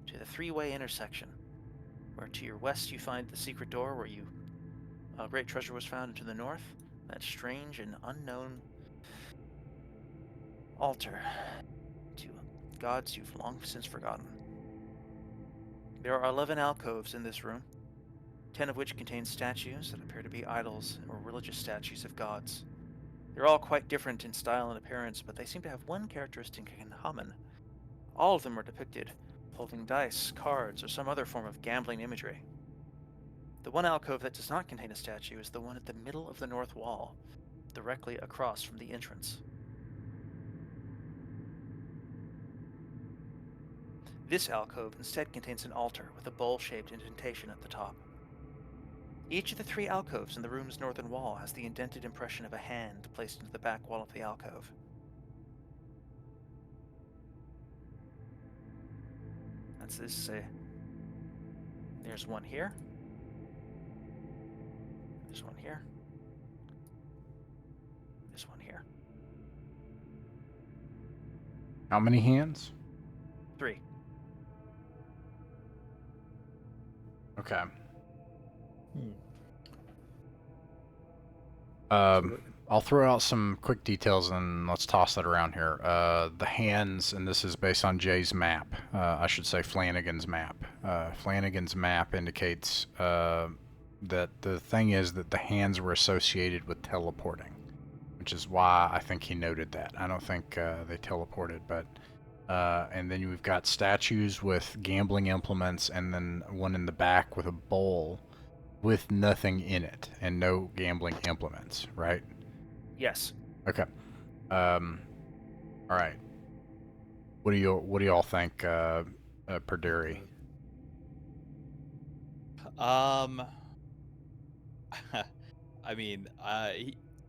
Speaker 1: to the three-way intersection, where to your west you find the secret door where a great treasure was found, and to the north, that strange and unknown altar to gods you've long since forgotten. There are 11 alcoves in this room, 10 of which contain statues that appear to be idols or religious statues of gods. They're all quite different in style and appearance, but they seem to have one characteristic in common. All of them are depicted holding dice, cards, or some other form of gambling imagery. The one alcove that does not contain a statue is the one at the middle of the north wall, directly across from the entrance. This alcove instead contains an altar with a bowl-shaped indentation at the top. Each of the 3 alcoves in the room's northern wall has the indented impression of a hand placed into the back wall of the alcove. That's this. There's one here. There's one here. There's one here.
Speaker 5: How many hands?
Speaker 1: 3.
Speaker 5: Okay.
Speaker 2: Hmm.
Speaker 5: I'll throw out some quick details and let's toss that around here. The hands, and this is based on Jay's map. I should say Flanagan's map. Flanagan's map indicates that the thing is that the hands were associated with teleporting, which is why I think he noted that. I don't think they teleported, but and then we've got statues with gambling implements, and then one in the back with a bowl with nothing in it and no gambling implements, right?
Speaker 1: Yes.
Speaker 5: Okay. All right. What do y'all think, Perderi?
Speaker 4: I mean,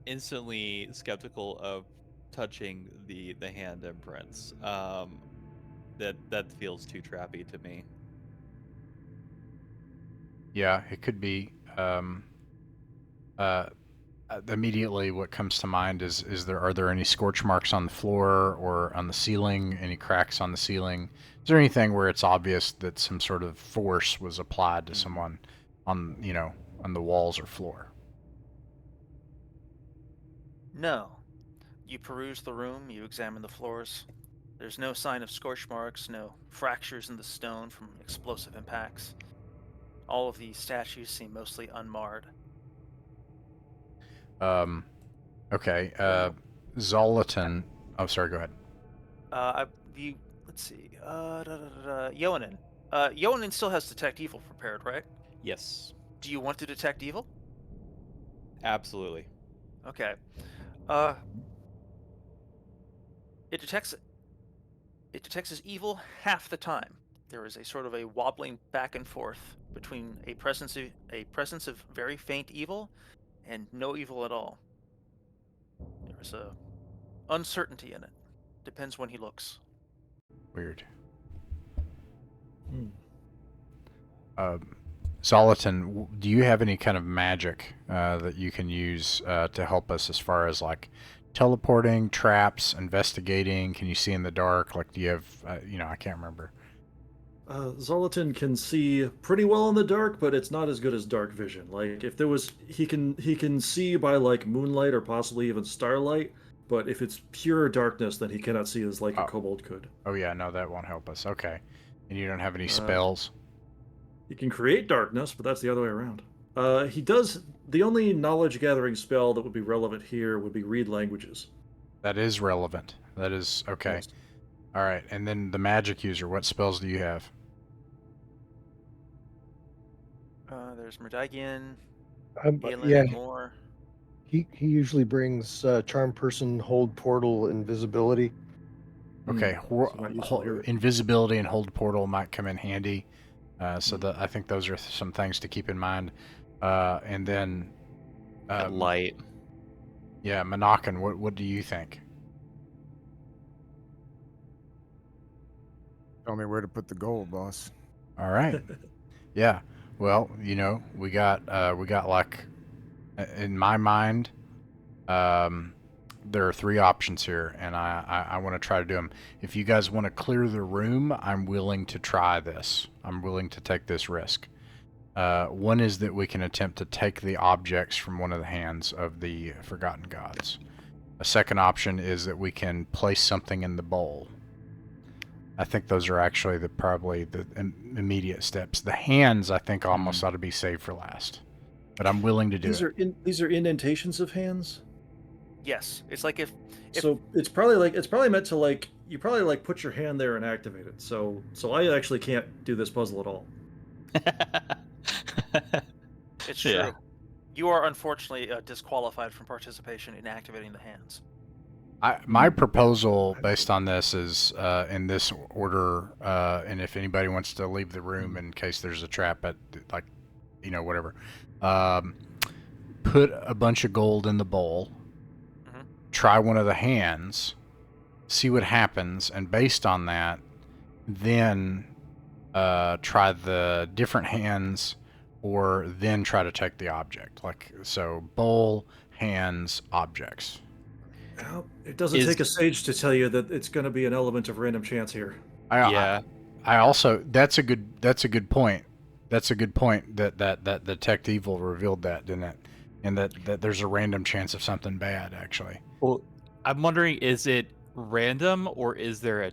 Speaker 4: instantly skeptical of touching the hand imprints. That feels too trappy to me.
Speaker 5: Yeah, it could be. Immediately, what comes to mind is are there any scorch marks on the floor or on the ceiling? Any cracks on the ceiling? Is there anything where it's obvious that some sort of force was applied to someone on on the walls or floor?
Speaker 1: No. You peruse the room, you examine the floors. There's no sign of scorch marks, no fractures in the stone from explosive impacts. All of these statues seem mostly unmarred.
Speaker 5: Okay. Zolatin. Oh, sorry. Go ahead.
Speaker 1: Let's see. Yoanin. Yoanin still has Detect Evil prepared, right?
Speaker 4: Yes,
Speaker 1: Do you want to detect evil?
Speaker 4: absolutely.
Speaker 1: Okay. It detects as evil half the time. There is a sort of a wobbling back and forth between a presence of very faint evil and no evil at all. There's a uncertainty in it. Depends when he looks.
Speaker 5: Weird.
Speaker 2: Hmm.
Speaker 5: Zolatin, do you have any kind of magic that you can use to help us as far as like teleporting, traps, investigating? Can you see in the dark? Like, do you have, I can't remember.
Speaker 2: Zolatin can see pretty well in the dark, but it's not as good as dark vision. Like if there was, he can see by like moonlight or possibly even starlight. But if it's pure darkness, then he cannot see as like a kobold could.
Speaker 5: Oh yeah, no, that won't help us. Okay, and you don't have any spells.
Speaker 2: He can create darkness, but that's the other way around. He does. The only knowledge gathering spell that would be relevant here would be read languages.
Speaker 5: That is relevant. That is okay.
Speaker 2: Yes.
Speaker 5: All right, and then the magic user. What spells do you have?
Speaker 1: There's Merdigian, Galen,
Speaker 6: Yeah,
Speaker 1: and more.
Speaker 6: he usually brings charm person, hold portal, invisibility.
Speaker 5: Okay,
Speaker 2: So not useful here.
Speaker 5: invisibility and hold portal might come in handy. So I think those are some things to keep in mind. And then
Speaker 4: Light.
Speaker 5: Yeah, Monacan, what do you think?
Speaker 3: Tell me where to put the gold, boss.
Speaker 5: All right. Yeah. Well, we got like, in my mind, there are 3 options here, and I want to try to do them. If you guys want to clear the room, I'm willing to try this. I'm willing to take this risk. One is that we can attempt to take the objects from one of the hands of the Forgotten Gods. A second option is that we can place something in the bowl. I think those are actually probably the immediate steps. The hands, I think, almost ought to be saved for last. But I'm willing to do it.
Speaker 2: These are indentations of hands.
Speaker 1: Yes, it's like if
Speaker 2: So it's probably meant to like you probably like put your hand there and activate it. So I actually can't do this puzzle at all.
Speaker 1: it's true.
Speaker 4: Yeah.
Speaker 1: You are unfortunately disqualified from participation in activating the hands.
Speaker 5: My proposal based on this is in this order, and if anybody wants to leave the room in case there's a trap at, like, whatever. put a bunch of gold in the bowl, try one of the hands, see what happens, and based on that, then try the different hands, or then try to take the object. Like, so bowl, hands, objects.
Speaker 2: Well, it doesn't take a sage to tell you that it's going to be an element of random chance here.
Speaker 4: Yeah.
Speaker 5: I also that's a good point. That's a good point that Detect Evil revealed that, didn't it? And that there's a random chance of something bad, actually.
Speaker 4: Well, I'm wondering, is it random or is there a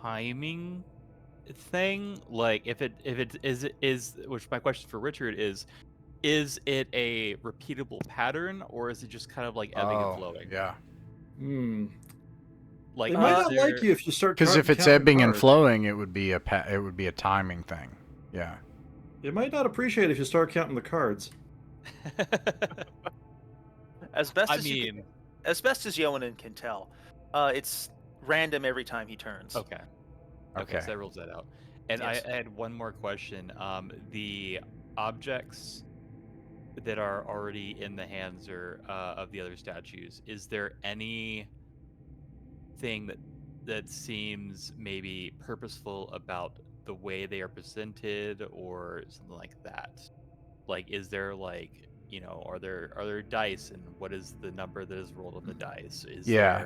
Speaker 4: timing thing? Like, if it is, which my question for Richard is it a repeatable pattern, or is it just kind of like ebbing and flowing?
Speaker 5: Yeah.
Speaker 4: Like,
Speaker 2: They might not like you if you start.
Speaker 5: Because if it's ebbing and flowing, it would be a timing thing. Yeah.
Speaker 2: You might not appreciate it if you start counting the cards.
Speaker 1: As best as Yohanan can tell, it's random every time he turns.
Speaker 4: Okay, so that rules that out. And yes. I had one more question. The objects that are already in the hands of the other statues, is there any thing that seems maybe purposeful about the way they are presented or something like that? Like, is there are there dice, and what is the number that is rolled on the dice?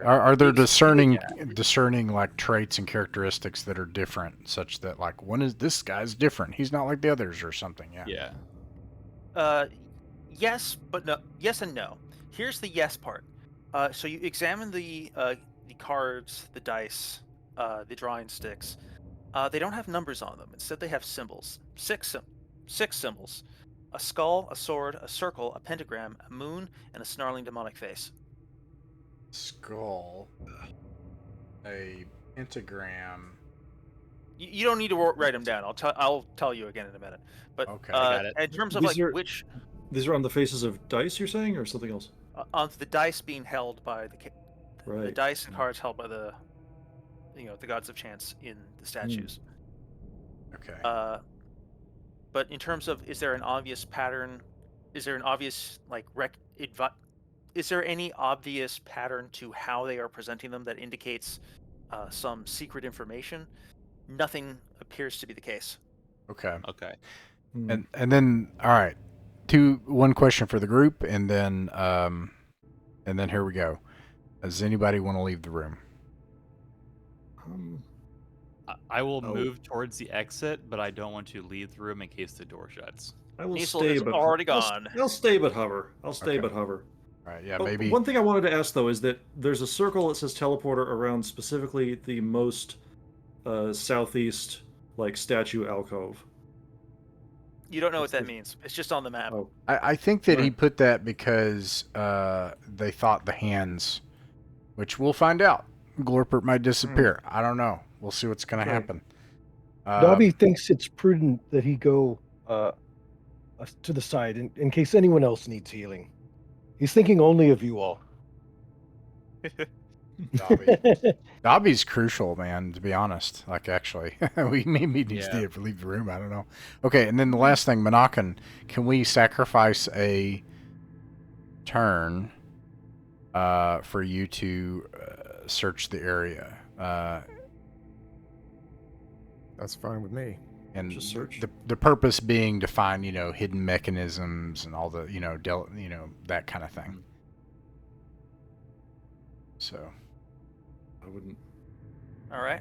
Speaker 5: Are there discerning like traits and characteristics that are different, such that like this guy's different, he's not like the others or something?
Speaker 1: Yes, but no. Yes and no. Here's the yes part. So you examine the cards, the dice, the drawing sticks. They don't have numbers on them. Instead, they have symbols. Six symbols. A skull, a sword, a circle, a pentagram, a moon, and a snarling demonic face.
Speaker 5: Skull. A pentagram.
Speaker 1: You don't need to write them down. I'll tell you again in a minute. But
Speaker 5: okay,
Speaker 1: I got it. In terms of which...
Speaker 2: These are on the faces of dice, you're saying, or something else?
Speaker 1: On the dice being held by
Speaker 2: right.
Speaker 1: The dice and cards held by the gods of chance in the statues.
Speaker 5: Okay.
Speaker 1: But in terms of, is there an obvious pattern? Is there an obvious is there any obvious pattern to how they are presenting them that indicates some secret information? Nothing appears to be the case.
Speaker 5: Okay.
Speaker 2: Hmm.
Speaker 5: And then all right, one question for the group, and then here we go. Does anybody want to leave the room?
Speaker 4: I will move towards the exit, but I don't want to leave the room in case the door shuts.
Speaker 2: I will
Speaker 1: Niesel
Speaker 2: stay,
Speaker 1: is
Speaker 2: but
Speaker 1: already gone.
Speaker 2: I'll stay, but hover. All right,
Speaker 5: yeah, maybe.
Speaker 2: One thing I wanted to ask though is that there's a circle that says teleporter around specifically the most southeast statue alcove.
Speaker 1: You don't know what that means. It's just on the map.
Speaker 2: Oh.
Speaker 5: I think that he put that because they thought the hands, which we'll find out. Glorpert might disappear. I don't know. We'll see what's going to happen.
Speaker 6: Dobby thinks it's prudent that he go to the side in case anyone else needs healing. He's thinking only of you all.
Speaker 5: Dobby's crucial, man, to be honest. Like, actually, we maybe need to leave the room. I don't know. Okay, and then the last thing, Monacan, can we sacrifice a turn for you to search the area?
Speaker 3: That's fine with me.
Speaker 5: And
Speaker 2: just search.
Speaker 5: The purpose being to find, hidden mechanisms and all the, that kind of thing. So,
Speaker 2: I wouldn't.
Speaker 1: All right.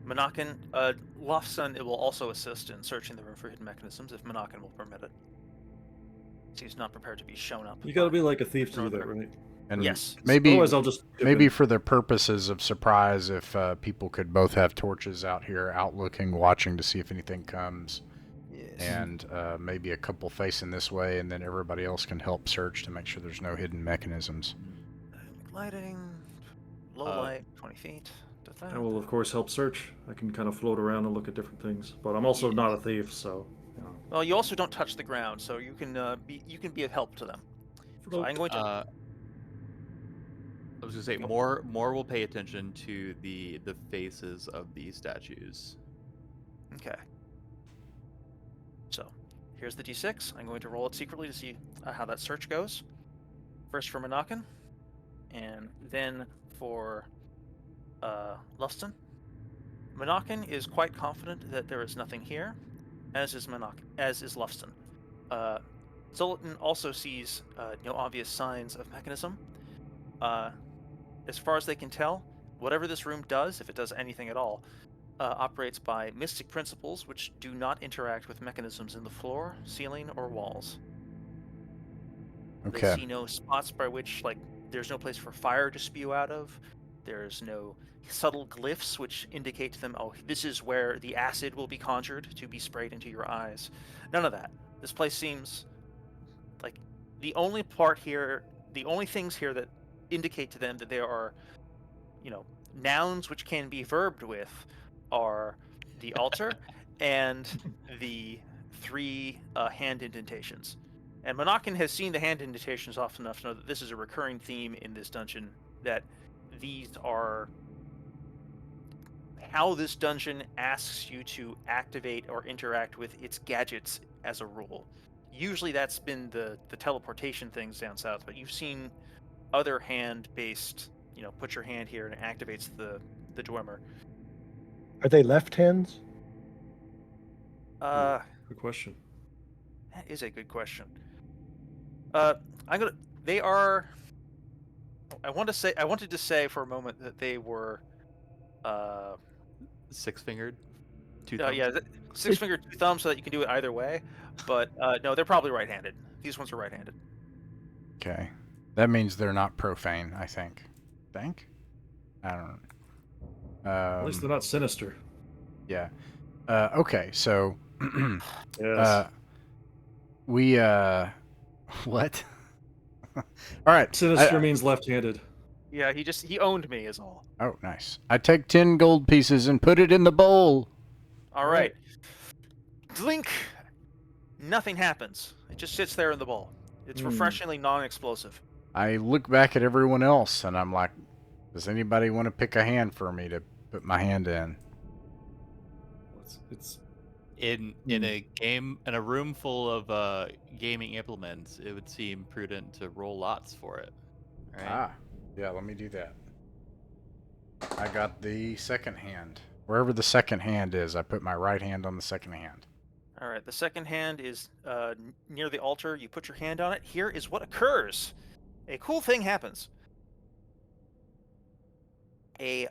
Speaker 1: Monacan, Lofson, it will also assist in searching the room for hidden mechanisms if Monacan will permit it. He's not prepared to be shown up.
Speaker 2: You gotta be like a thief to do that, right?
Speaker 5: And
Speaker 1: yes.
Speaker 5: Maybe
Speaker 2: otherwise I'll just
Speaker 5: for the purposes of surprise, if people could both have torches out here, watching to see if anything comes.
Speaker 1: Yes.
Speaker 5: And maybe a couple facing this way, and then everybody else can help search to make sure there's no hidden mechanisms.
Speaker 1: Lighting, low light, 20 feet.
Speaker 2: I will of course help search. I can kind of float around and look at different things, but I'm also not a thief, so.
Speaker 1: Well, you also don't touch the ground, so you can be of help to them. So I'm going to.
Speaker 4: I was going to say more will pay attention to the faces of the statues.
Speaker 1: Okay. So, here's the d6. I'm going to roll it secretly to see how that search goes. First for Monacan, and then for Luston. Monacan is quite confident that there is nothing here, as is Luston. Zoltan also sees no obvious signs of mechanism. As far as they can tell, whatever this room does, if it does anything at all, operates by mystic principles which do not interact with mechanisms in the floor, ceiling, or walls.
Speaker 5: Okay.
Speaker 1: They see no spots by which, like, there's no place for fire to spew out of. There's no subtle glyphs which indicate to them, oh, this is where the acid will be conjured to be sprayed into your eyes. None of that. This place seems like the only things here that indicate to them that there are, nouns which can be verbed with are the altar and the 3 hand indentations. And Monacan has seen the hand indentations often enough to know that this is a recurring theme in this dungeon, that these are how this dungeon asks you to activate or interact with its gadgets as a rule. Usually that's been the teleportation things down south, but you've seen other hand-based, put your hand here and it activates the Dwemer.
Speaker 6: Are they left hands?
Speaker 2: Good question.
Speaker 1: That is a good question. They are. I wanted to say for a moment that they were.
Speaker 4: Six-fingered, two thumbs.
Speaker 1: Yeah, six-fingered, 2 thumbs, so that you can do it either way. But no, they're probably right-handed. These ones are right-handed.
Speaker 5: Okay. That means they're not profane, I think. I don't know.
Speaker 2: At least they're not sinister.
Speaker 5: Yeah. Okay, so
Speaker 2: Yes.
Speaker 5: we what? All right.
Speaker 2: Sinister means left-handed.
Speaker 1: Yeah, he owned me is all.
Speaker 5: Oh, nice. I take 10 gold pieces and put it in the bowl.
Speaker 1: All right. Blink. Nothing happens. It just sits there in the bowl. It's refreshingly non-explosive.
Speaker 5: I look back at everyone else and I'm like, does anybody want to pick a hand for me to put my hand in?
Speaker 2: It's
Speaker 4: In a room full of gaming implements, it would seem prudent to roll lots for it. Right?
Speaker 5: Yeah, let me do that. I got the second hand. Wherever the second hand is, I put my right hand on the second hand.
Speaker 1: All right, the second hand is near the altar. You put your hand on it. Here is what occurs. A cool thing happens. A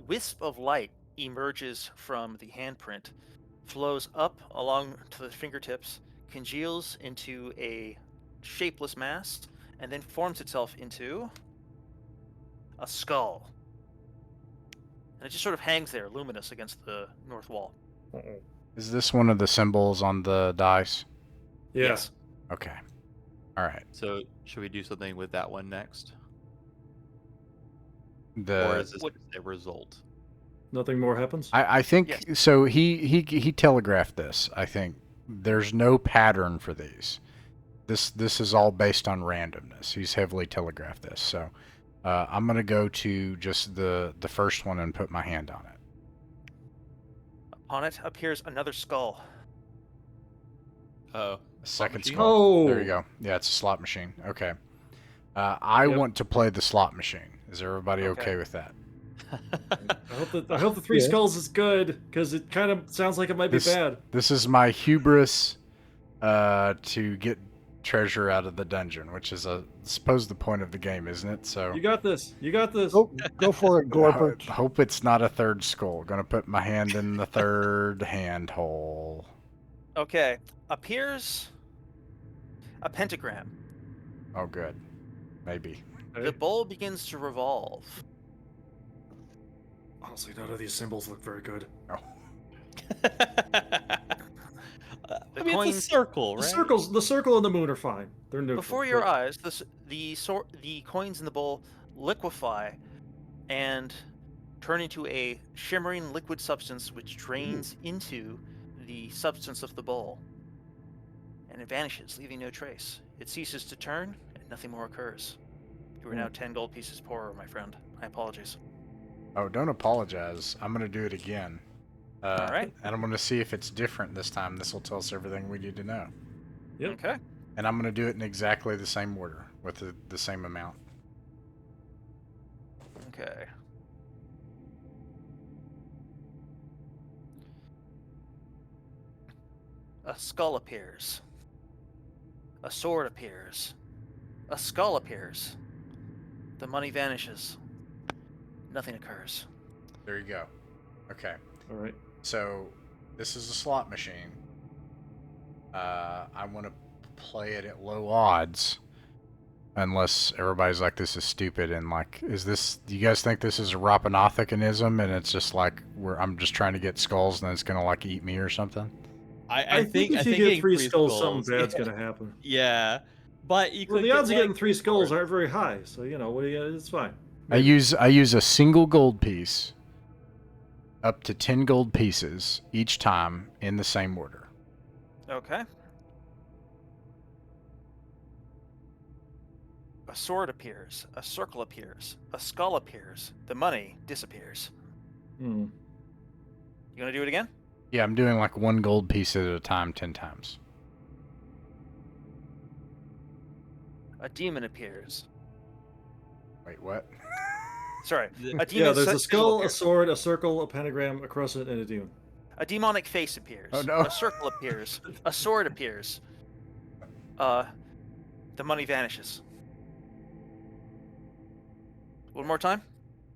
Speaker 1: wisp of light emerges from the handprint, flows up along to the fingertips, congeals into a shapeless mass, and then forms itself into a skull. And it just sort of hangs there, luminous against the north wall.
Speaker 5: Is this one of the symbols on the dice?
Speaker 2: Yeah.
Speaker 1: Yes.
Speaker 5: Okay. All right.
Speaker 4: So should we do something with that one next? Or
Speaker 5: The
Speaker 4: is this just a result?
Speaker 2: Nothing more happens.
Speaker 5: I think
Speaker 1: Yes.
Speaker 5: so. He telegraphed this. I think there's no pattern for these. This is all based on randomness. He's heavily telegraphed this. So I'm gonna go to just the first one and put my hand on it.
Speaker 1: Upon it appears another skull.
Speaker 4: Oh,
Speaker 5: Second
Speaker 4: machine?
Speaker 5: skull.
Speaker 2: Oh.
Speaker 5: There you go. Yeah, it's a slot machine. Okay. I want to play the slot machine. Is everybody okay with that?
Speaker 2: I hope the 3
Speaker 6: Yeah.
Speaker 2: skulls is good, because it kind of sounds like it might be bad.
Speaker 5: This is my hubris to get treasure out of the dungeon, which is I suppose the point of the game, isn't it? So
Speaker 2: You got this. You got this.
Speaker 6: Go for it, Glorpert.
Speaker 5: hope it's not a third skull. Gonna put my hand in the third hand hole.
Speaker 1: Okay. Appears a pentagram.
Speaker 5: Oh, good. Maybe.
Speaker 1: The bowl begins to revolve.
Speaker 2: Honestly, none of these symbols look very good.
Speaker 4: I mean, it's a circle, right?
Speaker 2: The circle and the moon are fine. They're neutral.
Speaker 1: Before your eyes, the coins in the bowl liquefy and turn into a shimmering liquid substance which drains into the substance of the bowl. And it vanishes, leaving no trace. It ceases to turn, and nothing more occurs. You are now 10 gold pieces poorer, my friend. My apologies.
Speaker 5: Oh, don't apologize. I'm gonna do it again.
Speaker 1: All right.
Speaker 5: And I'm going to see if it's different this time. This will tell us everything we need to know.
Speaker 2: Yep.
Speaker 1: Okay.
Speaker 5: And I'm going to do it in exactly the same order with the same amount.
Speaker 1: Okay. A skull appears. A sword appears. A skull appears. The money vanishes. Nothing occurs.
Speaker 5: There you go. Okay.
Speaker 2: All right.
Speaker 5: So this is a slot machine. I want to play it at low odds. Unless everybody's like, this is stupid, and like, do you guys think this is a Rappan Athukinism, and it's just like, I'm just trying to get skulls, and it's gonna like eat me or something?
Speaker 2: I think if you get 3 skulls, something bad's gonna happen.
Speaker 4: Yeah, but you
Speaker 2: Well,
Speaker 4: could
Speaker 2: the
Speaker 4: get,
Speaker 2: odds of
Speaker 4: like,
Speaker 2: getting 3 skulls
Speaker 4: or-
Speaker 2: aren't very high, so it's fine.
Speaker 5: I use a single gold piece, up to 10 gold pieces each time in the same order.
Speaker 1: Okay. A sword appears. A circle appears. A skull appears. The money disappears.
Speaker 2: Hmm.
Speaker 1: You gonna do it again?
Speaker 5: Yeah, I'm doing like 1 gold piece at a time 10 times.
Speaker 1: A demon appears.
Speaker 5: Wait, what?
Speaker 1: Sorry.
Speaker 4: The-
Speaker 1: A demon
Speaker 2: There's a
Speaker 1: symbol
Speaker 2: skull, a
Speaker 1: appears.
Speaker 2: sword, a circle, a pentagram, a crescent, and a demon.
Speaker 1: A demonic face appears.
Speaker 5: Oh, no.
Speaker 1: A circle appears. A sword appears. The money vanishes. One more time?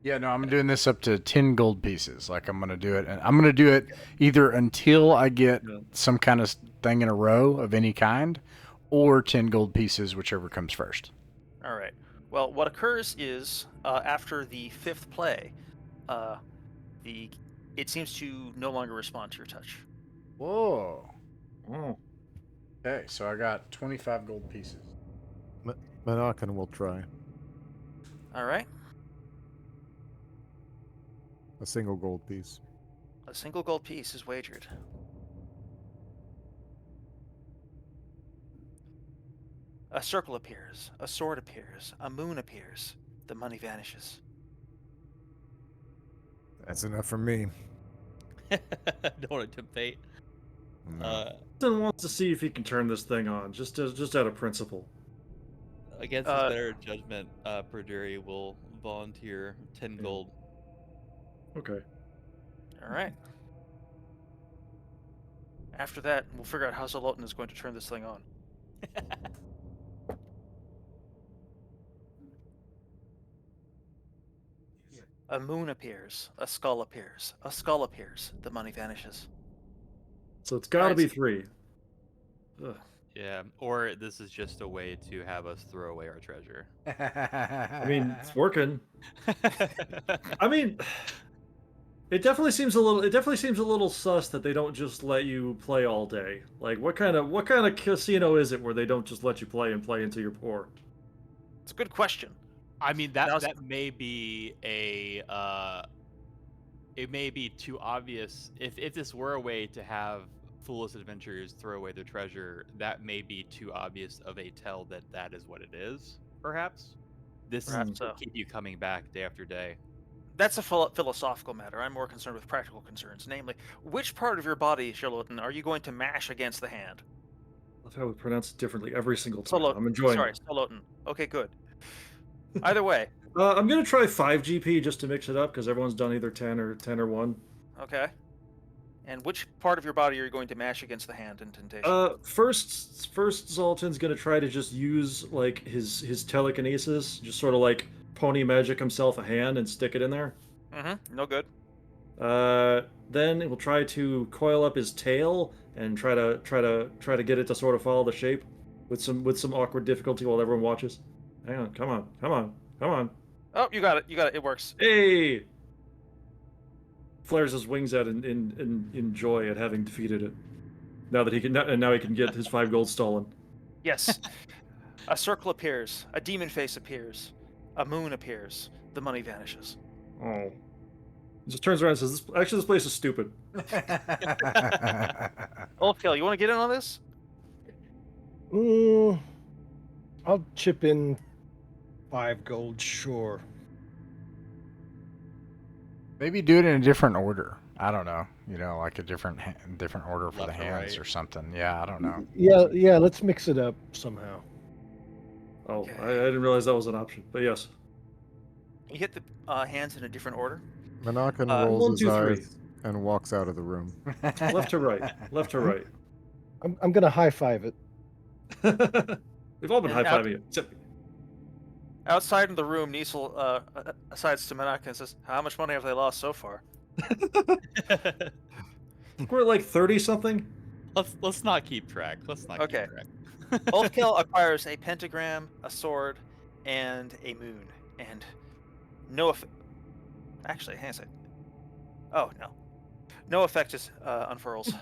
Speaker 5: Yeah, no, I'm doing this up to 10 gold pieces. Like, I'm going to do it, and I'm going to do it either until I get
Speaker 2: Yeah.
Speaker 5: some kind of thing in a row of any kind, or 10 gold pieces, whichever comes first.
Speaker 1: All right. Well, what occurs is after the 5th play, it seems to no longer respond to your touch.
Speaker 5: Whoa.
Speaker 2: Oh.
Speaker 5: Okay, so I got 25 gold pieces.
Speaker 3: Manakan will try.
Speaker 1: All right.
Speaker 3: A single gold piece.
Speaker 1: A single gold piece is wagered. A circle appears. A sword appears. A moon appears. The money vanishes.
Speaker 3: That's enough for me.
Speaker 4: Don't want to tempt fate.
Speaker 3: No.
Speaker 2: Justin wants to see if he can turn this thing on, just out of principle.
Speaker 4: Against his better judgment, Perduri will volunteer 10
Speaker 2: Yeah.
Speaker 4: gold.
Speaker 2: Okay.
Speaker 1: All right. After that, we'll figure out how Zolotin is going to turn this thing on. A moon appears. A skull appears. A skull appears. The money vanishes.
Speaker 2: So it's got to
Speaker 1: Alright,
Speaker 2: be
Speaker 1: so-
Speaker 2: 3. Ugh.
Speaker 4: Yeah, or this is just a way to have us throw away our treasure.
Speaker 2: I mean, it's working. I mean, it definitely seems a little sus that they don't just let you play all day. Like, what kind of casino is it where they don't just let you play until you're poor?
Speaker 1: It's a good question.
Speaker 4: I mean,
Speaker 1: Now-
Speaker 4: that may be it may be too obvious. If this were a way to have foolish adventurers throw away their treasure, that may be too obvious of a tell that is what it is. Perhaps this
Speaker 1: Perhaps
Speaker 4: is
Speaker 1: so.
Speaker 4: to keep you coming back day after day.
Speaker 1: That's a philosophical matter. I'm more concerned with practical concerns, namely, which part of your body, Charlotten, are you going to mash against the hand?
Speaker 2: I love how we pronounce it differently every single time.
Speaker 1: Solo-
Speaker 2: I'm enjoying
Speaker 1: Sorry,
Speaker 2: it.
Speaker 1: Charlotten. Okay, good. Either way,
Speaker 2: I'm gonna try 5 GP just to mix it up because everyone's done either 10 or 1.
Speaker 1: okay. And which part of your body are you going to mash against the hand in temptation?
Speaker 2: First Zoltan's gonna try to just use like his telekinesis, just sort of like pony magic himself a hand and stick it in there.
Speaker 1: Mm-hmm. No good.
Speaker 2: Then it will try to coil up his tail and try to get it to sort of follow the shape with some awkward difficulty while everyone watches. Hang on, come on.
Speaker 1: Oh, you got it. It works.
Speaker 2: Hey! Flares his wings out in joy at having defeated it. Now he can get his 5 gold stolen.
Speaker 1: Yes. A circle appears. A demon face appears. A moon appears. The money vanishes.
Speaker 2: Oh. He just turns around and says, this place is stupid.
Speaker 1: Ulfkill, you want to get in on this?
Speaker 6: I'll chip in 5 gold, sure.
Speaker 5: Maybe do it in a different order. I don't know. Like a different order for
Speaker 4: Left
Speaker 5: the
Speaker 4: or
Speaker 5: hands
Speaker 4: right?
Speaker 5: or something. Yeah, I don't know.
Speaker 6: Yeah. Let's mix it up somehow.
Speaker 2: Oh,
Speaker 1: Okay.
Speaker 2: I didn't realize that was an option, but yes.
Speaker 1: You hit the hands in a different order.
Speaker 3: Monacan rolls
Speaker 2: 1,
Speaker 3: his
Speaker 2: 2, 3.
Speaker 3: eyes and walks out of the room.
Speaker 2: Left to right. Left to right.
Speaker 6: I'm gonna high five it.
Speaker 2: We've all been
Speaker 1: And
Speaker 2: high-fiving it. Except
Speaker 1: Outside in the room, Niesel asides to Menaka and says, "How much money have they lost so far?"
Speaker 2: we're like 30-something.
Speaker 4: Let's not keep track. Let's not
Speaker 1: Okay.
Speaker 4: keep track.
Speaker 1: Oathkill acquires a pentagram, a sword, and a moon. And no actually, hang on a second. Oh, no. No effect is unfurls.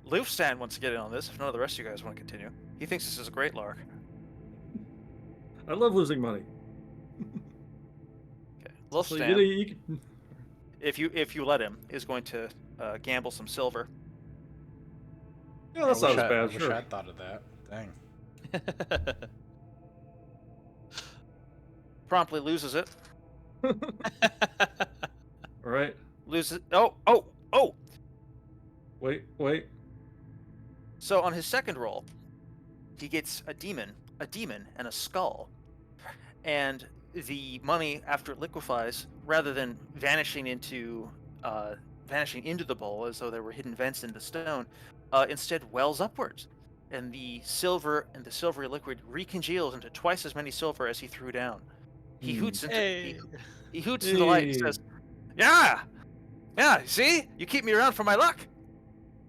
Speaker 1: Lufstan wants to get in on this if none of the rest of you guys want to continue. He thinks this is a great lark.
Speaker 2: I love losing money.
Speaker 1: Okay.
Speaker 2: So
Speaker 1: Lufstan,
Speaker 2: you can...
Speaker 1: if you let him, is going to gamble some silver.
Speaker 2: Yeah, that's not as bad.
Speaker 5: I wish
Speaker 2: Sure.
Speaker 5: I'd thought of that. Dang.
Speaker 1: Promptly loses it.
Speaker 2: All right.
Speaker 1: Loses. Oh!
Speaker 2: Wait.
Speaker 1: So on his second roll, he gets a demon, and a skull. And the money, after it liquefies, rather than vanishing into the bowl as though there were hidden vents in the stone, instead wells upwards. And the silver and the silvery liquid recongeals into twice as many silver as he threw down. He hoots into he hoots in the light and says, "Yeah, see, you keep me around for my luck.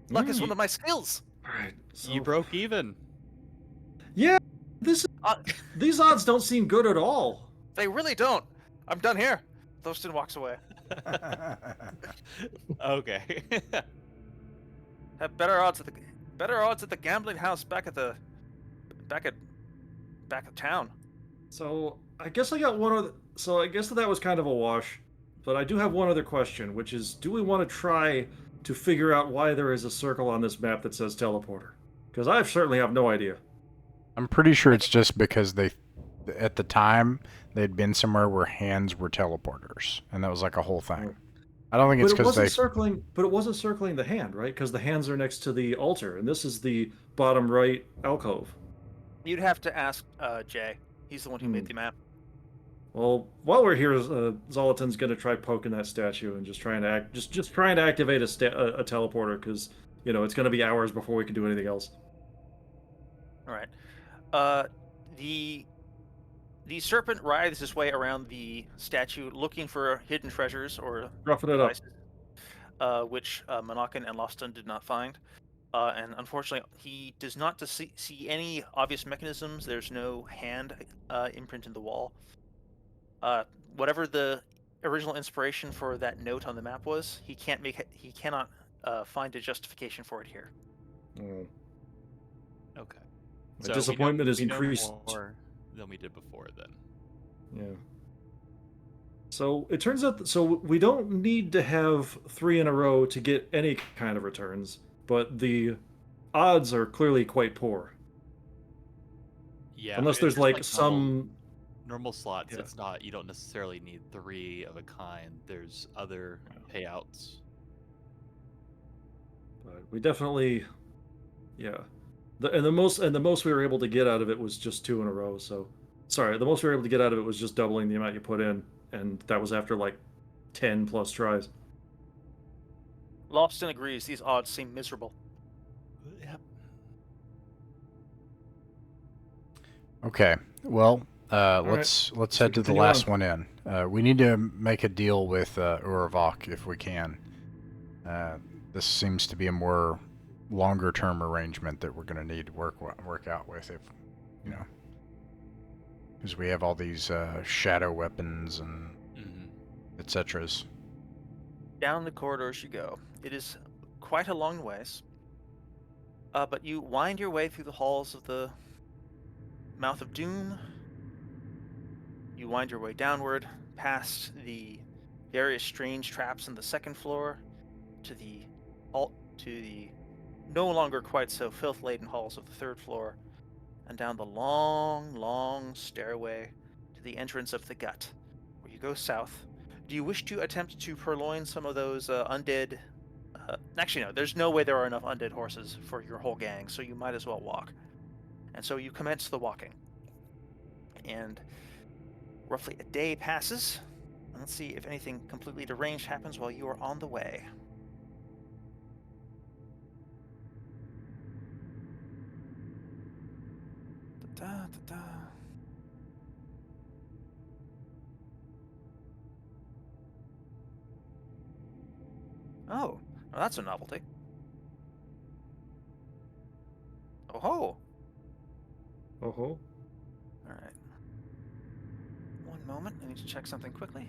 Speaker 1: Luck is one of my skills."
Speaker 2: All right. So...
Speaker 4: You broke even.
Speaker 2: Yeah, these odds don't seem good at all.
Speaker 1: They really don't. I'm done here. Thoston walks away.
Speaker 4: Okay.
Speaker 1: Have better odds at the gambling house back at town.
Speaker 2: So I guess I got one other. So I guess that was kind of a wash, but I do have one other question, which is: do we want to try to figure out why there is a circle on this map that says teleporter? Because I certainly have no idea.
Speaker 5: I'm pretty sure it's just because at the time, they'd been somewhere where hands were teleporters, and that was like a whole thing. I don't think it's because they...
Speaker 2: But it wasn't circling the hand, right? Because the hands are next to the altar, and this is the bottom right alcove.
Speaker 1: You'd have to ask Jay. He's the one who made the map.
Speaker 2: Well, while we're here, Zolatan's going to try poking that statue and just trying to activate a teleporter, because it's going to be hours before we can do anything else.
Speaker 1: All right. The serpent writhes his way around the statue, looking for hidden treasures or
Speaker 2: Roughing it up.
Speaker 1: devices, which Monacan and Lofton did not find. And unfortunately, he does not see any obvious mechanisms. There's no hand imprint in the wall. Whatever the original inspiration for that note on the map was, he cannot find a justification for it here.
Speaker 4: Okay.
Speaker 2: The disappointment is
Speaker 4: we know
Speaker 2: increased
Speaker 4: more than we did before then.
Speaker 2: Yeah. So it turns out so we don't need to have 3 in a row to get any kind of returns, but the odds are clearly quite poor.
Speaker 4: Yeah.
Speaker 2: Unless there's like some
Speaker 4: normal slots.
Speaker 2: Yeah.
Speaker 4: It's not. You don't necessarily need 3 of a kind. There's other payouts.
Speaker 2: But we definitely, yeah. The most we were able to get out of it was just 2 in a row. So, sorry, the most we were able to get out of it was just doubling the amount you put in, and that was after like 10 plus tries.
Speaker 1: Lofton agrees. These odds seem miserable.
Speaker 4: Yep.
Speaker 5: Okay. Well, let's head to the
Speaker 2: continue
Speaker 5: last
Speaker 2: on.
Speaker 5: one in. We need to make a deal with Uravok if we can. This seems to be a more longer-term arrangement that we're going to need to work out with, if because we have all these shadow weapons and etceteras.
Speaker 1: Down the corridors you go. It is quite a long ways. But you wind your way through the halls of the Mouth of Doom. You wind your way downward, past the various strange traps in the second floor, to the no longer quite so filth-laden halls of the third floor, and down the long, long stairway to the entrance of the gut, where you go south. Do you wish to attempt to purloin some of those undead? Actually, no. There's no way there are enough undead horses for your whole gang, so you might as well walk. And so you commence the walking. And roughly a day passes. And let's see if anything completely deranged happens while you are on the way. Da-da-da-da. Oh, well, that's a novelty. Oh ho!
Speaker 2: Oh ho.
Speaker 1: Alright. One moment, I need to check something quickly.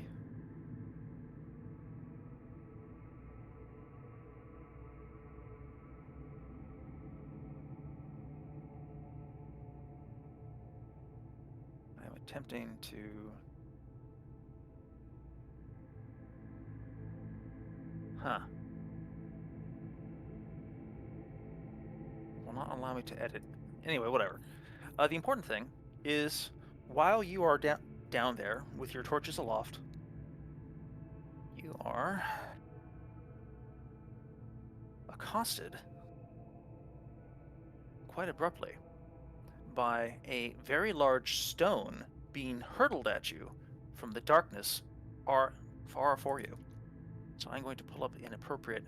Speaker 1: I'm attempting to... Huh. Will not allow me to edit. Anyway, whatever. The important thing is, while you are down there with your torches aloft, you are accosted quite abruptly by a very large stone being hurtled at you from the darkness far for you. So I'm going to pull up an appropriate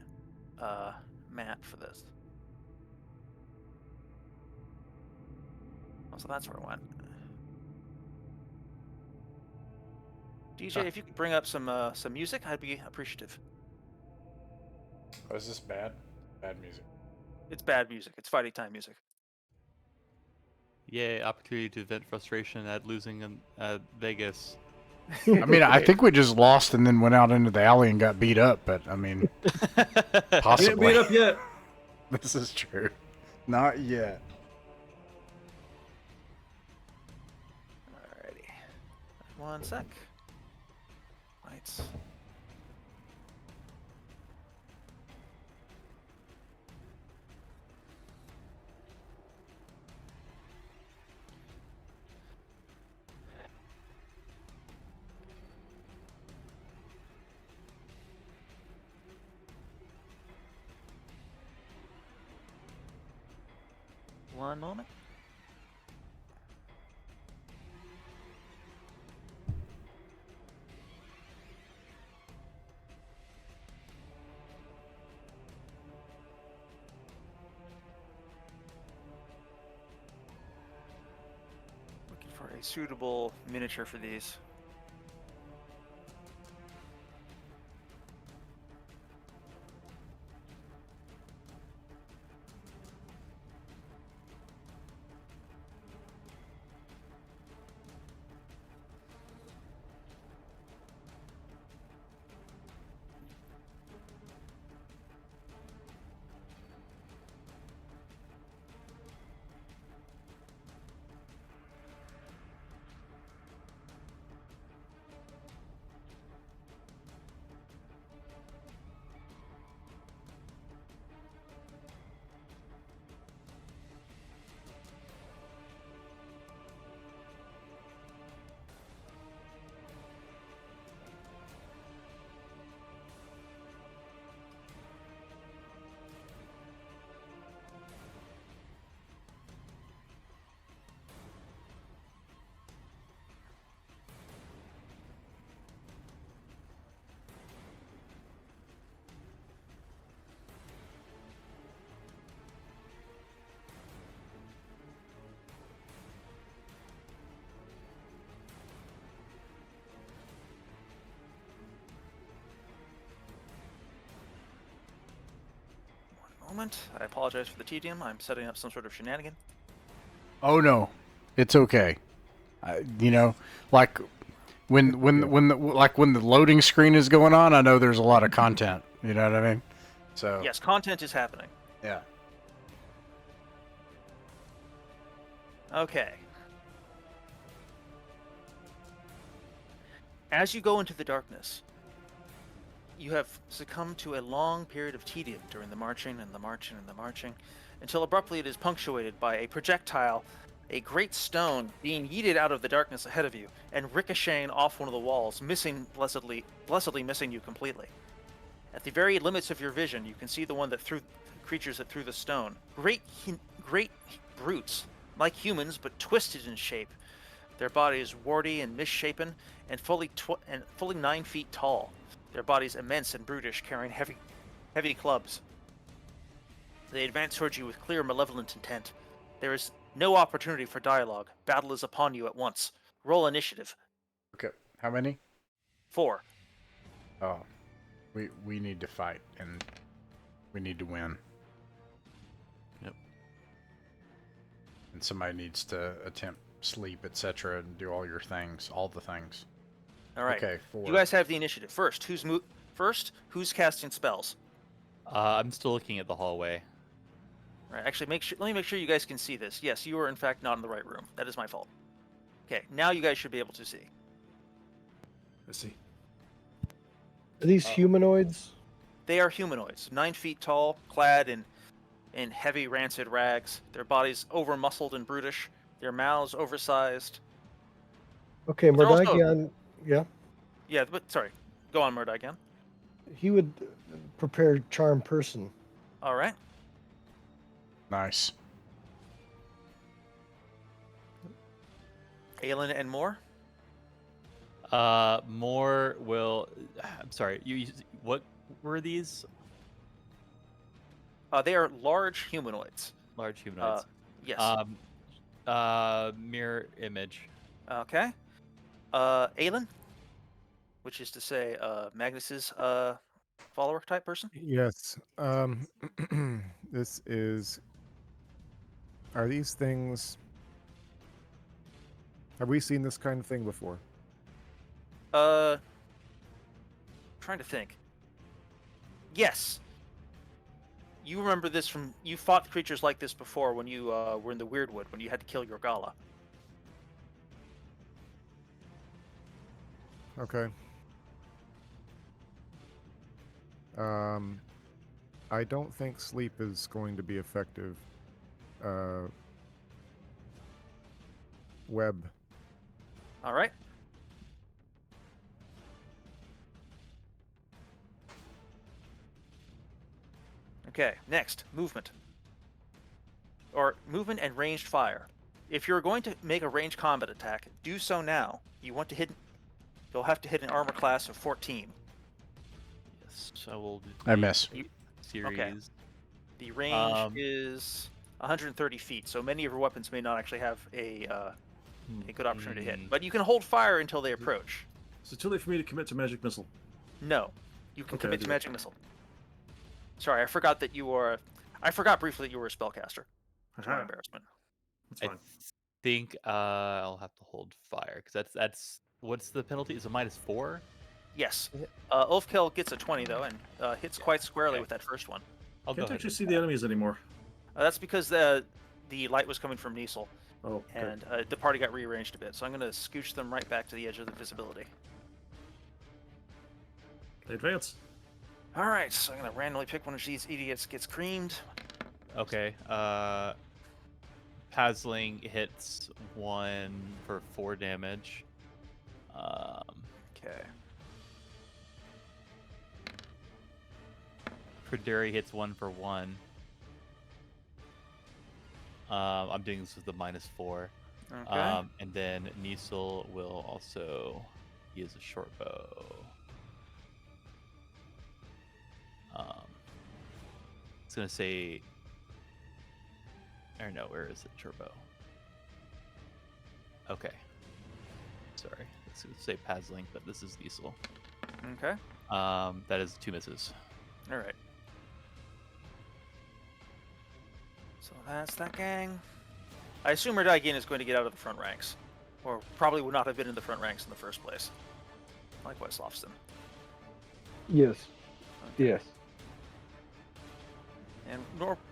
Speaker 1: map for this. Oh, so that's where I went. DJ, if you could bring up some music, I'd be appreciative.
Speaker 5: Oh, is this bad? Bad music.
Speaker 1: It's bad music. It's fighting time music.
Speaker 4: Yay, opportunity to vent frustration at losing in Vegas.
Speaker 5: I mean, I think we just lost and then went out into the alley and got beat up, but I mean,
Speaker 2: We didn't
Speaker 5: possibly.
Speaker 2: beat up yet.
Speaker 5: This is true. Not yet.
Speaker 1: Alrighty. One sec. Lights. One moment. Looking for a suitable miniature for these. Moment. I apologize for the tedium. I'm setting up some sort of shenanigan.
Speaker 5: Oh no, it's okay. You know, like when the loading screen is going on, I know there's a lot of content. You know what I mean? So
Speaker 1: Yes, content is happening.
Speaker 5: yeah.
Speaker 1: Okay. As you go into the darkness, you have succumbed to a long period of tedium during the marching and the marching and the marching, until abruptly it is punctuated by a projectile a great stone being yeeted out of the darkness ahead of you and ricocheting off one of the walls, blessedly missing you completely. At the very limits of your vision, you can see the one that threw creatures that threw the stone. Great brutes, like humans but twisted in shape. Their bodies warty and misshapen, and fully 9 feet tall. Their bodies immense and brutish, carrying heavy clubs. They advance towards you with clear, malevolent intent. There is no opportunity for dialogue. Battle is upon you at once. Roll initiative.
Speaker 5: Okay. How many?
Speaker 1: 4.
Speaker 5: Oh, we need to fight and we need to win.
Speaker 4: Yep.
Speaker 5: And somebody needs to attempt sleep, etc., and do all your things, all the things.
Speaker 1: All right.
Speaker 5: Okay, 4.
Speaker 1: You guys have the initiative. First, who's casting spells?
Speaker 4: I'm still looking at the hallway.
Speaker 1: All right. Actually, let me make sure you guys can see this. Yes, you are in fact not in the right room. That is my fault. Okay. Now you guys should be able to see.
Speaker 2: Let's see.
Speaker 6: Are these humanoids?
Speaker 1: They are humanoids, 9 feet tall, clad in heavy, rancid rags. Their bodies over-muscled and brutish. Their mouths oversized.
Speaker 6: Okay,
Speaker 1: They're also-
Speaker 6: Murdagian, yeah,
Speaker 1: Yeah, but sorry. Go on, Murdoch again.
Speaker 6: he would prepare charm person.
Speaker 1: All right.
Speaker 5: Nice.
Speaker 1: Aelin and more.
Speaker 4: More will. I'm sorry. What were these?
Speaker 1: They are large humanoids.
Speaker 4: Large humanoids.
Speaker 1: Yes.
Speaker 4: Mirror image.
Speaker 1: Okay. Aelin, which is to say, Magnus's follower type person.
Speaker 3: Yes. This is. Are these things? Have we seen this kind of thing before?
Speaker 1: Trying to think. Yes. You remember this from you fought creatures like this before when you were in the Weirdwood when you had to kill your Gala.
Speaker 3: Okay. I don't think sleep is going to be effective. Webb.
Speaker 1: All right. Okay, next, movement. Or movement and ranged fire. If you're going to make a ranged combat attack, do so now. You'll have to hit an armor class of 14.
Speaker 4: Yes. I will. Do
Speaker 5: I
Speaker 4: the
Speaker 5: miss.
Speaker 4: Series.
Speaker 1: The range is 130 feet, so many of your weapons may not actually have a good opportunity to hit. But you can hold fire until they approach.
Speaker 2: Is it too late for me to commit to magic missile?
Speaker 1: No, you can
Speaker 2: Okay,
Speaker 1: commit
Speaker 2: I'll
Speaker 1: to
Speaker 2: do it.
Speaker 1: magic missile. Sorry, I forgot that you were. I forgot briefly that you were a spellcaster. To my
Speaker 2: Aha,
Speaker 1: embarrassment.
Speaker 2: that's
Speaker 4: I
Speaker 2: fine.
Speaker 4: think I'll have to hold fire because that's what's the penalty? Is it -4?
Speaker 1: Yes. Ulfkill gets a 20 though, and hits quite squarely
Speaker 4: Okay.
Speaker 1: with that first one.
Speaker 4: I'll go
Speaker 2: Can't
Speaker 4: ahead
Speaker 2: actually
Speaker 4: with
Speaker 2: see
Speaker 4: that.
Speaker 2: the enemies anymore.
Speaker 1: That's because the light was coming from Niesel,
Speaker 2: Oh, okay.
Speaker 1: and the party got rearranged a bit. So I'm going to scooch them right back to the edge of the visibility.
Speaker 2: They advance.
Speaker 1: All right, so I'm going to randomly pick one of these idiots gets creamed.
Speaker 4: Okay. Pazling hits 1 for 4 damage.
Speaker 1: Okay.
Speaker 4: Praderi hits 1 for 1. I'm doing this with the -4.
Speaker 1: Okay.
Speaker 4: And then Niesel will also use a short bow. It's gonna say, or no, where is it? Short bow. Okay. Sorry, it's gonna say Pazling, but this is Niesel.
Speaker 1: Okay.
Speaker 4: That is 2 misses.
Speaker 1: All right. So that's that gang. I assume Murdagian is going to get out of the front ranks, or probably would not have been in the front ranks in the first place. Likewise, Lofston.
Speaker 6: Yes. Yes.
Speaker 1: And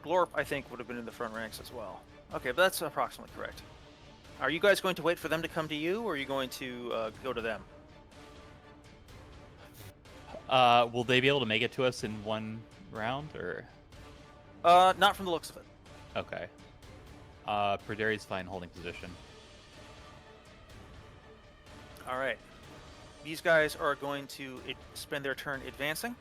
Speaker 1: Glorp, I think, would have been in the front ranks as well. Okay, but that's approximately correct. Are you guys going to wait for them to come to you, or are you going to go to them?
Speaker 4: Will they be able to make it to us in 1 round, or?
Speaker 1: Not from the looks of it.
Speaker 4: Okay. Perderi's fine holding position.
Speaker 1: All right. These guys are going to spend their turn advancing.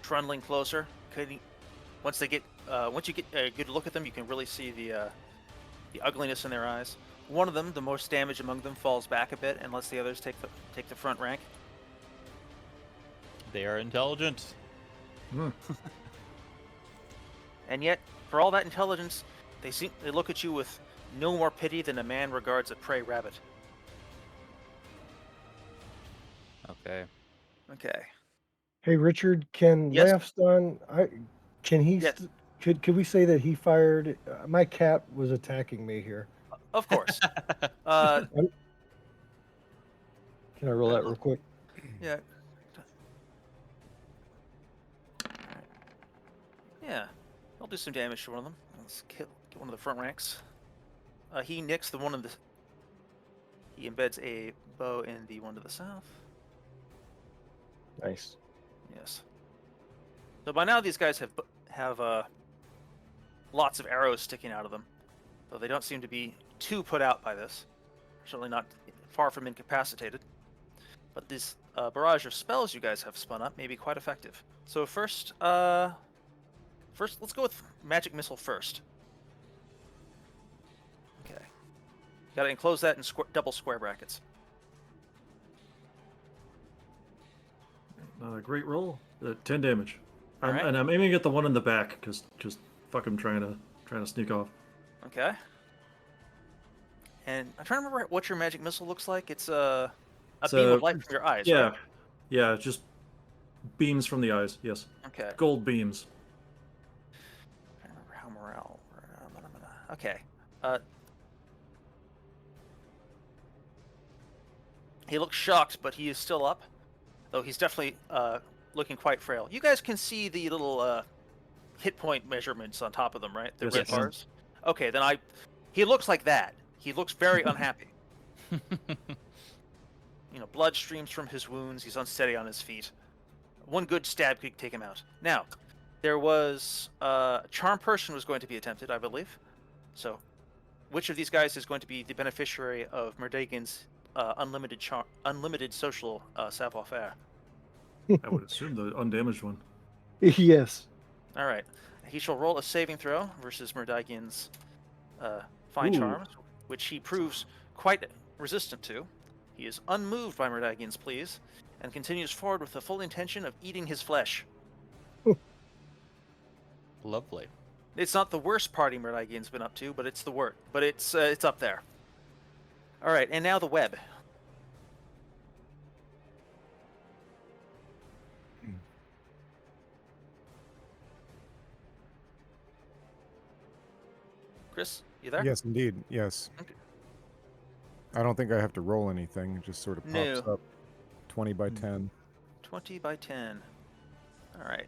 Speaker 1: Trundling closer. Once you get a good look at them, you can really see the ugliness in their eyes. One of them, the most damage among them, falls back a bit and lets the others take the front rank.
Speaker 4: They are intelligent.
Speaker 1: And yet, for all that intelligence, they look at you with no more pity than a man regards a prey rabbit.
Speaker 4: Okay.
Speaker 1: Okay.
Speaker 6: Hey, Richard, can
Speaker 1: Yes.
Speaker 6: Laughstone, can he,
Speaker 1: Yes.
Speaker 6: could we say that he fired, my cat was attacking me here.
Speaker 1: Of course.
Speaker 6: Can I roll that real quick?
Speaker 1: Yeah. Yeah. I'll do some damage to one of them. Let's get one of the front ranks. He nicks the one in the... He embeds a bow in the one to the south.
Speaker 6: Nice.
Speaker 1: Yes. So by now these guys have lots of arrows sticking out of them, though they don't seem to be too put out by this. Certainly not far from incapacitated. But this barrage of spells you guys have spun up may be quite effective. So first let's go with magic missile first. Okay. Got to enclose that in double square brackets.
Speaker 2: Great roll. 10 damage.
Speaker 1: Alright.
Speaker 2: And I'm aiming at the one in the back because just fuck him trying to sneak off.
Speaker 1: Okay. And I'm trying to remember what your magic missile looks like. It's a beam of light from your eyes,
Speaker 2: Yeah.
Speaker 1: right?
Speaker 2: Yeah, just beams from the eyes. Yes.
Speaker 1: Okay.
Speaker 2: Gold beams.
Speaker 1: I don't remember how morale. Okay. He looks shocked, but he is still up, though he's definitely looking quite frail. You guys can see the little hit point measurements on top of them, right? The
Speaker 2: Yes,
Speaker 1: red
Speaker 2: I can.
Speaker 1: bars. Okay, then he looks like that. He looks very unhappy. Blood streams from his wounds. He's unsteady on his feet. One good stab could take him out. Now, there was a charm person was going to be attempted, I believe. So, which of these guys is going to be the beneficiary of Merdagan's unlimited social savoir-faire?
Speaker 2: I would assume the undamaged one.
Speaker 6: Yes.
Speaker 1: All right. He shall roll a saving throw versus Merdagan's fine
Speaker 2: Ooh.
Speaker 1: charms, which he proves quite resistant to. He is unmoved by Merdagan's pleas and continues forward with the full intention of eating his flesh.
Speaker 4: Lovely.
Speaker 1: It's not the worst party Merdagan's been up to, but it's the worst. But it's up there. All right, and now the web. Chris, you there?
Speaker 3: Yes, indeed. Yes.
Speaker 1: Okay.
Speaker 3: I don't think I have to roll anything. It just sort of pops
Speaker 1: No.
Speaker 3: up. 20 by 10.
Speaker 1: 20 by 10. All right.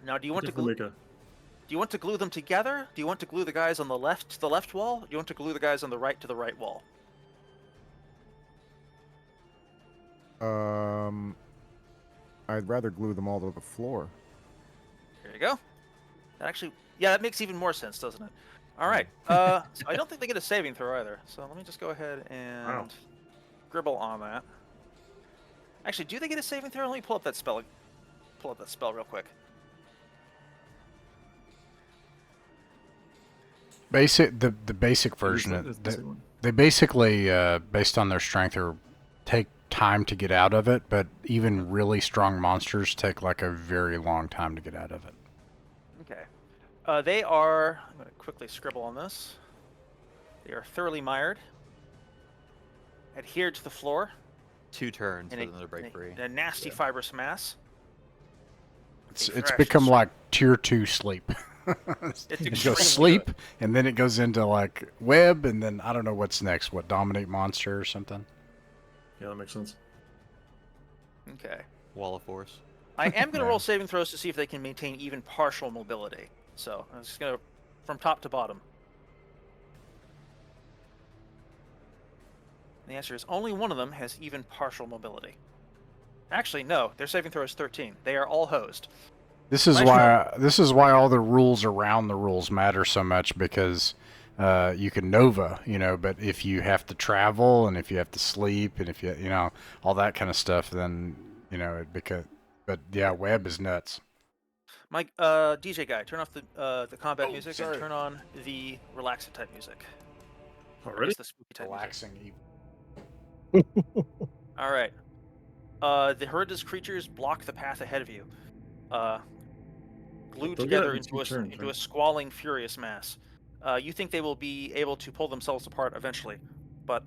Speaker 1: Now, do you want to
Speaker 2: Definitely
Speaker 1: glue?
Speaker 2: make a-
Speaker 1: Do you want to glue them together? Do you want to glue the guys on the left to the left wall? Do you want to glue the guys on the right to the right wall?
Speaker 3: I'd rather glue them all to the floor.
Speaker 1: There you go. That makes even more sense, doesn't it? All right. So I don't think they get a saving throw either. So let me just go ahead and
Speaker 2: Wow.
Speaker 1: gribble on that. Actually, do they get a saving throw? Let me pull up that spell. Pull up that spell real quick.
Speaker 5: The basic version
Speaker 2: It's
Speaker 5: of
Speaker 2: the same one.
Speaker 5: they basically based on their strength or take time to get out of it, but even really strong monsters take like a very long time to get out of it.
Speaker 1: Okay. They are. I'm going to quickly scribble on this. They are thoroughly mired, adhered to the floor,
Speaker 4: 2 turns
Speaker 1: in
Speaker 4: for them to break free.
Speaker 1: a nasty fibrous mass.
Speaker 5: It's
Speaker 1: fresh
Speaker 5: become
Speaker 1: and
Speaker 5: like tier 2 sleep.
Speaker 1: It's
Speaker 5: It
Speaker 1: extremely
Speaker 5: goes sleep, and then it goes into like web, and then I don't know what's next. What, dominate monster or something?
Speaker 2: Yeah, that makes sense.
Speaker 1: Okay.
Speaker 4: Wall of force.
Speaker 1: I am going to
Speaker 5: Yeah.
Speaker 1: roll saving throws to see if they can maintain even partial mobility. So I'm just going to, from top to bottom. The answer is only one of them has even partial mobility. Actually, no. Their saving throw is 13. They are all hosed.
Speaker 5: This is why all the rules around the rules matter so much, because you can Nova, but if you have to travel and if you have to sleep and if you all that kind of stuff, then but yeah, Webb is nuts.
Speaker 1: Mike, DJ guy, turn off the combat music
Speaker 5: sorry.
Speaker 1: and turn on the relaxing type music. Or I
Speaker 2: Already?
Speaker 1: guess the spooky type music.
Speaker 5: Relaxing.
Speaker 1: All right. The horrendous creatures block the path ahead of you, glued
Speaker 2: They'll get
Speaker 1: together
Speaker 2: it in
Speaker 1: into
Speaker 2: two turns,
Speaker 1: a
Speaker 2: right?
Speaker 1: squalling, furious mass. You think they will be able to pull themselves apart eventually, but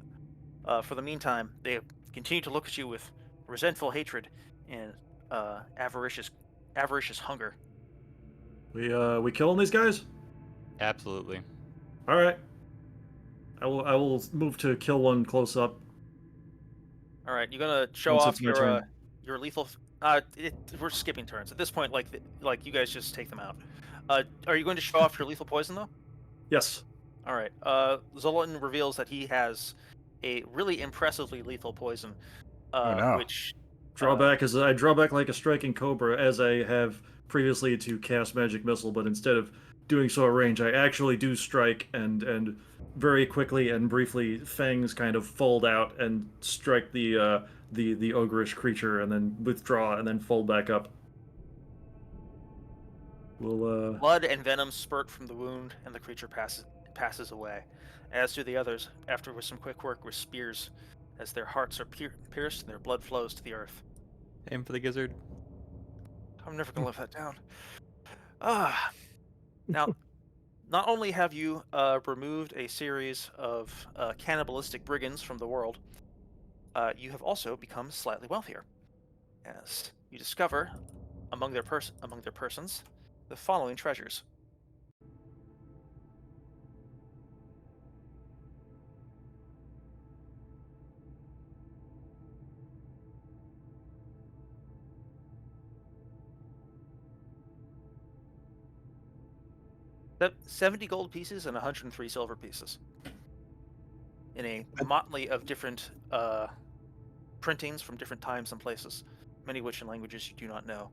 Speaker 1: for the meantime, they continue to look at you with resentful hatred and avaricious hunger.
Speaker 2: We killing these guys?
Speaker 4: Absolutely.
Speaker 2: All right. I will move to kill one close up.
Speaker 1: All right, you're gonna show
Speaker 2: Once
Speaker 1: off
Speaker 2: it's my turn.
Speaker 1: your lethal. We're skipping turns at this point. Like you guys just take them out. Are you going to show off your lethal poison though?
Speaker 2: Yes.
Speaker 1: All right. Zoltan reveals that he has a really impressively lethal poison.
Speaker 5: Oh, no.
Speaker 1: Which
Speaker 2: Drawback is I draw back like a striking cobra, as I have previously to cast magic missile, but instead of doing so at range, I actually do strike and very quickly and briefly fangs kind of fold out and strike the ogreish creature and then withdraw and then fold back up. We'll
Speaker 1: blood and venom spurt from the wound, and the creature passes away. As do the others, after with some quick work with spears, as their hearts are pierced and their blood flows to the earth.
Speaker 4: Aim for the gizzard.
Speaker 1: I'm never gonna live that down. Now, not only have you removed a series of cannibalistic brigands from the world, you have also become slightly wealthier, as you discover among their persons the following treasures. That 70 gold pieces and 103 silver pieces in a motley of different printings from different times and places, many of which in languages you do not know.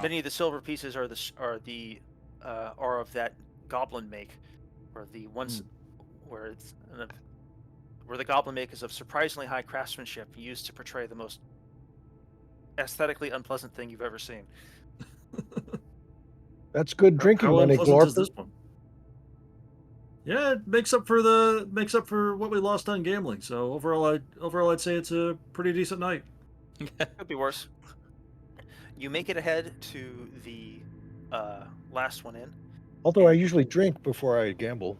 Speaker 1: Many of the silver pieces are of that goblin make, or the ones where the goblin make is of surprisingly high craftsmanship, used to portray the most aesthetically unpleasant thing you've ever seen.
Speaker 6: That's good drinking
Speaker 2: How
Speaker 6: money,
Speaker 2: unpleasant is
Speaker 6: Glorp.
Speaker 2: this one? Yeah, it makes up for what we lost on gambling. So overall, I'd say it's a pretty decent night.
Speaker 1: Could be worse. You make it ahead to the last one in.
Speaker 6: Although I usually drink before I gamble.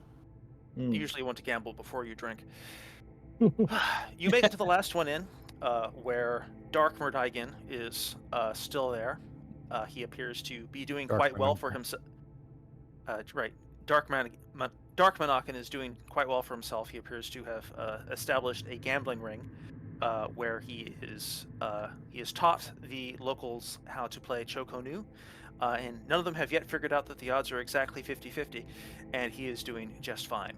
Speaker 1: You usually want to gamble before you drink. You make it to the last one in, where Dark Murdigan is still there. He appears to be doing quite well for himself. Right, Dark Monacan is doing quite well for himself. He appears to have established a gambling ring, where he has taught the locals how to play Chokonu, and none of them have yet figured out that the odds are exactly 50-50, and he is doing just fine.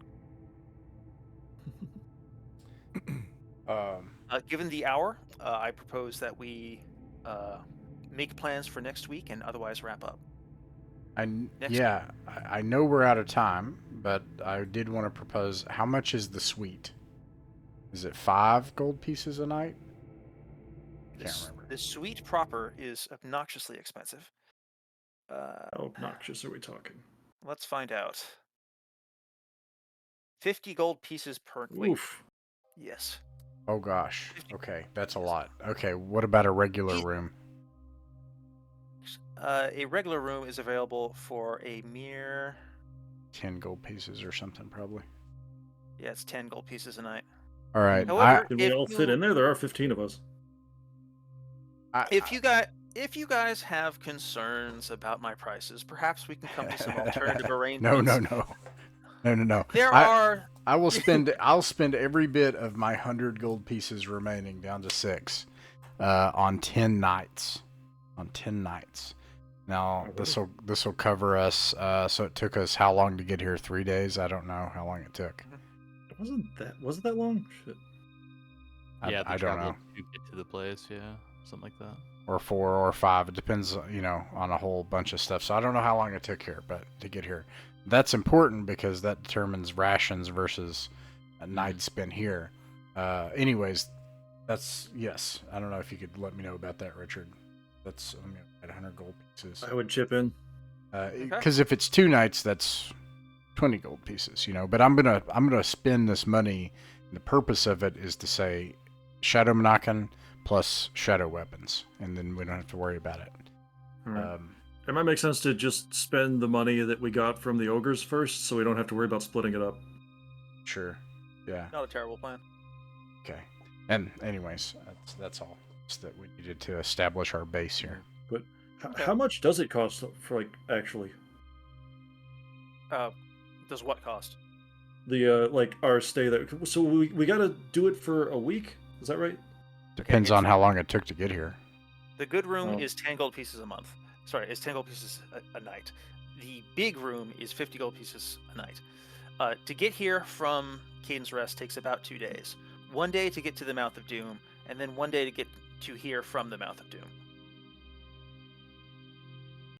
Speaker 1: Given the hour, I propose that we make plans for next week and otherwise wrap up.
Speaker 5: I know we're out of time, but I did want to propose, how much is the suite? Is it 5 gold pieces a night? Can't remember.
Speaker 1: The suite proper is obnoxiously expensive.
Speaker 2: How obnoxious are we talking?
Speaker 1: Let's find out. 50 gold pieces per week.
Speaker 2: Oof.
Speaker 1: Yes.
Speaker 5: Oh gosh. Okay, that's a lot. Okay, what about a regular room?
Speaker 1: A regular room is available for a mere
Speaker 5: 10 gold pieces or something, probably.
Speaker 1: Yeah, it's 10 gold pieces a night.
Speaker 5: All right.
Speaker 1: However,
Speaker 2: Can we all fit in there? There are 15 of us.
Speaker 1: If you guys have concerns about my prices, perhaps we can come to some alternative arrangements.
Speaker 5: No. I'll spend every bit of my 100 gold pieces remaining down to 6 on 10 nights. Now this will cover us. So it took us how long to get here? 3 days. I don't know how long it took.
Speaker 2: Was it that long? Shit.
Speaker 4: Yeah,
Speaker 5: I don't know.
Speaker 4: To get to the place, yeah, something like that.
Speaker 5: or 4 or 5. It depends, on a whole bunch of stuff. So I don't know how long it took here, but to get here. That's important because that determines rations versus a night spent here. Anyways, that's yes. I don't know if you could let me know about that, Richard. That's at 100 gold pieces.
Speaker 2: I would chip in.
Speaker 5: Because if it's 2 nights, that's 20 gold pieces. But I'm gonna spend this money. And the purpose of it is to say Shadow Monacan plus Shadow Weapons, and then we don't have to worry about it.
Speaker 2: Right. It might make sense to just spend the money that we got from the ogres first, so we don't have to worry about splitting it up.
Speaker 5: Sure. Yeah.
Speaker 1: Not a terrible plan.
Speaker 5: Okay. And anyways, that's all. It's that we needed to establish our base here.
Speaker 2: But how much does it cost for actually?
Speaker 1: Does what cost?
Speaker 2: The our stay there. So we got to do it for a week. Is that right?
Speaker 5: Depends on how long it took to get here.
Speaker 1: The good room is 10 gold pieces a month. Sorry, it's 10 gold pieces a night. The big room is 50 gold pieces a night. To get here from Kayden's Rest takes about 2 days. 1 day to get to the Mouth of Doom, and then 1 day to get to here from the Mouth of Doom.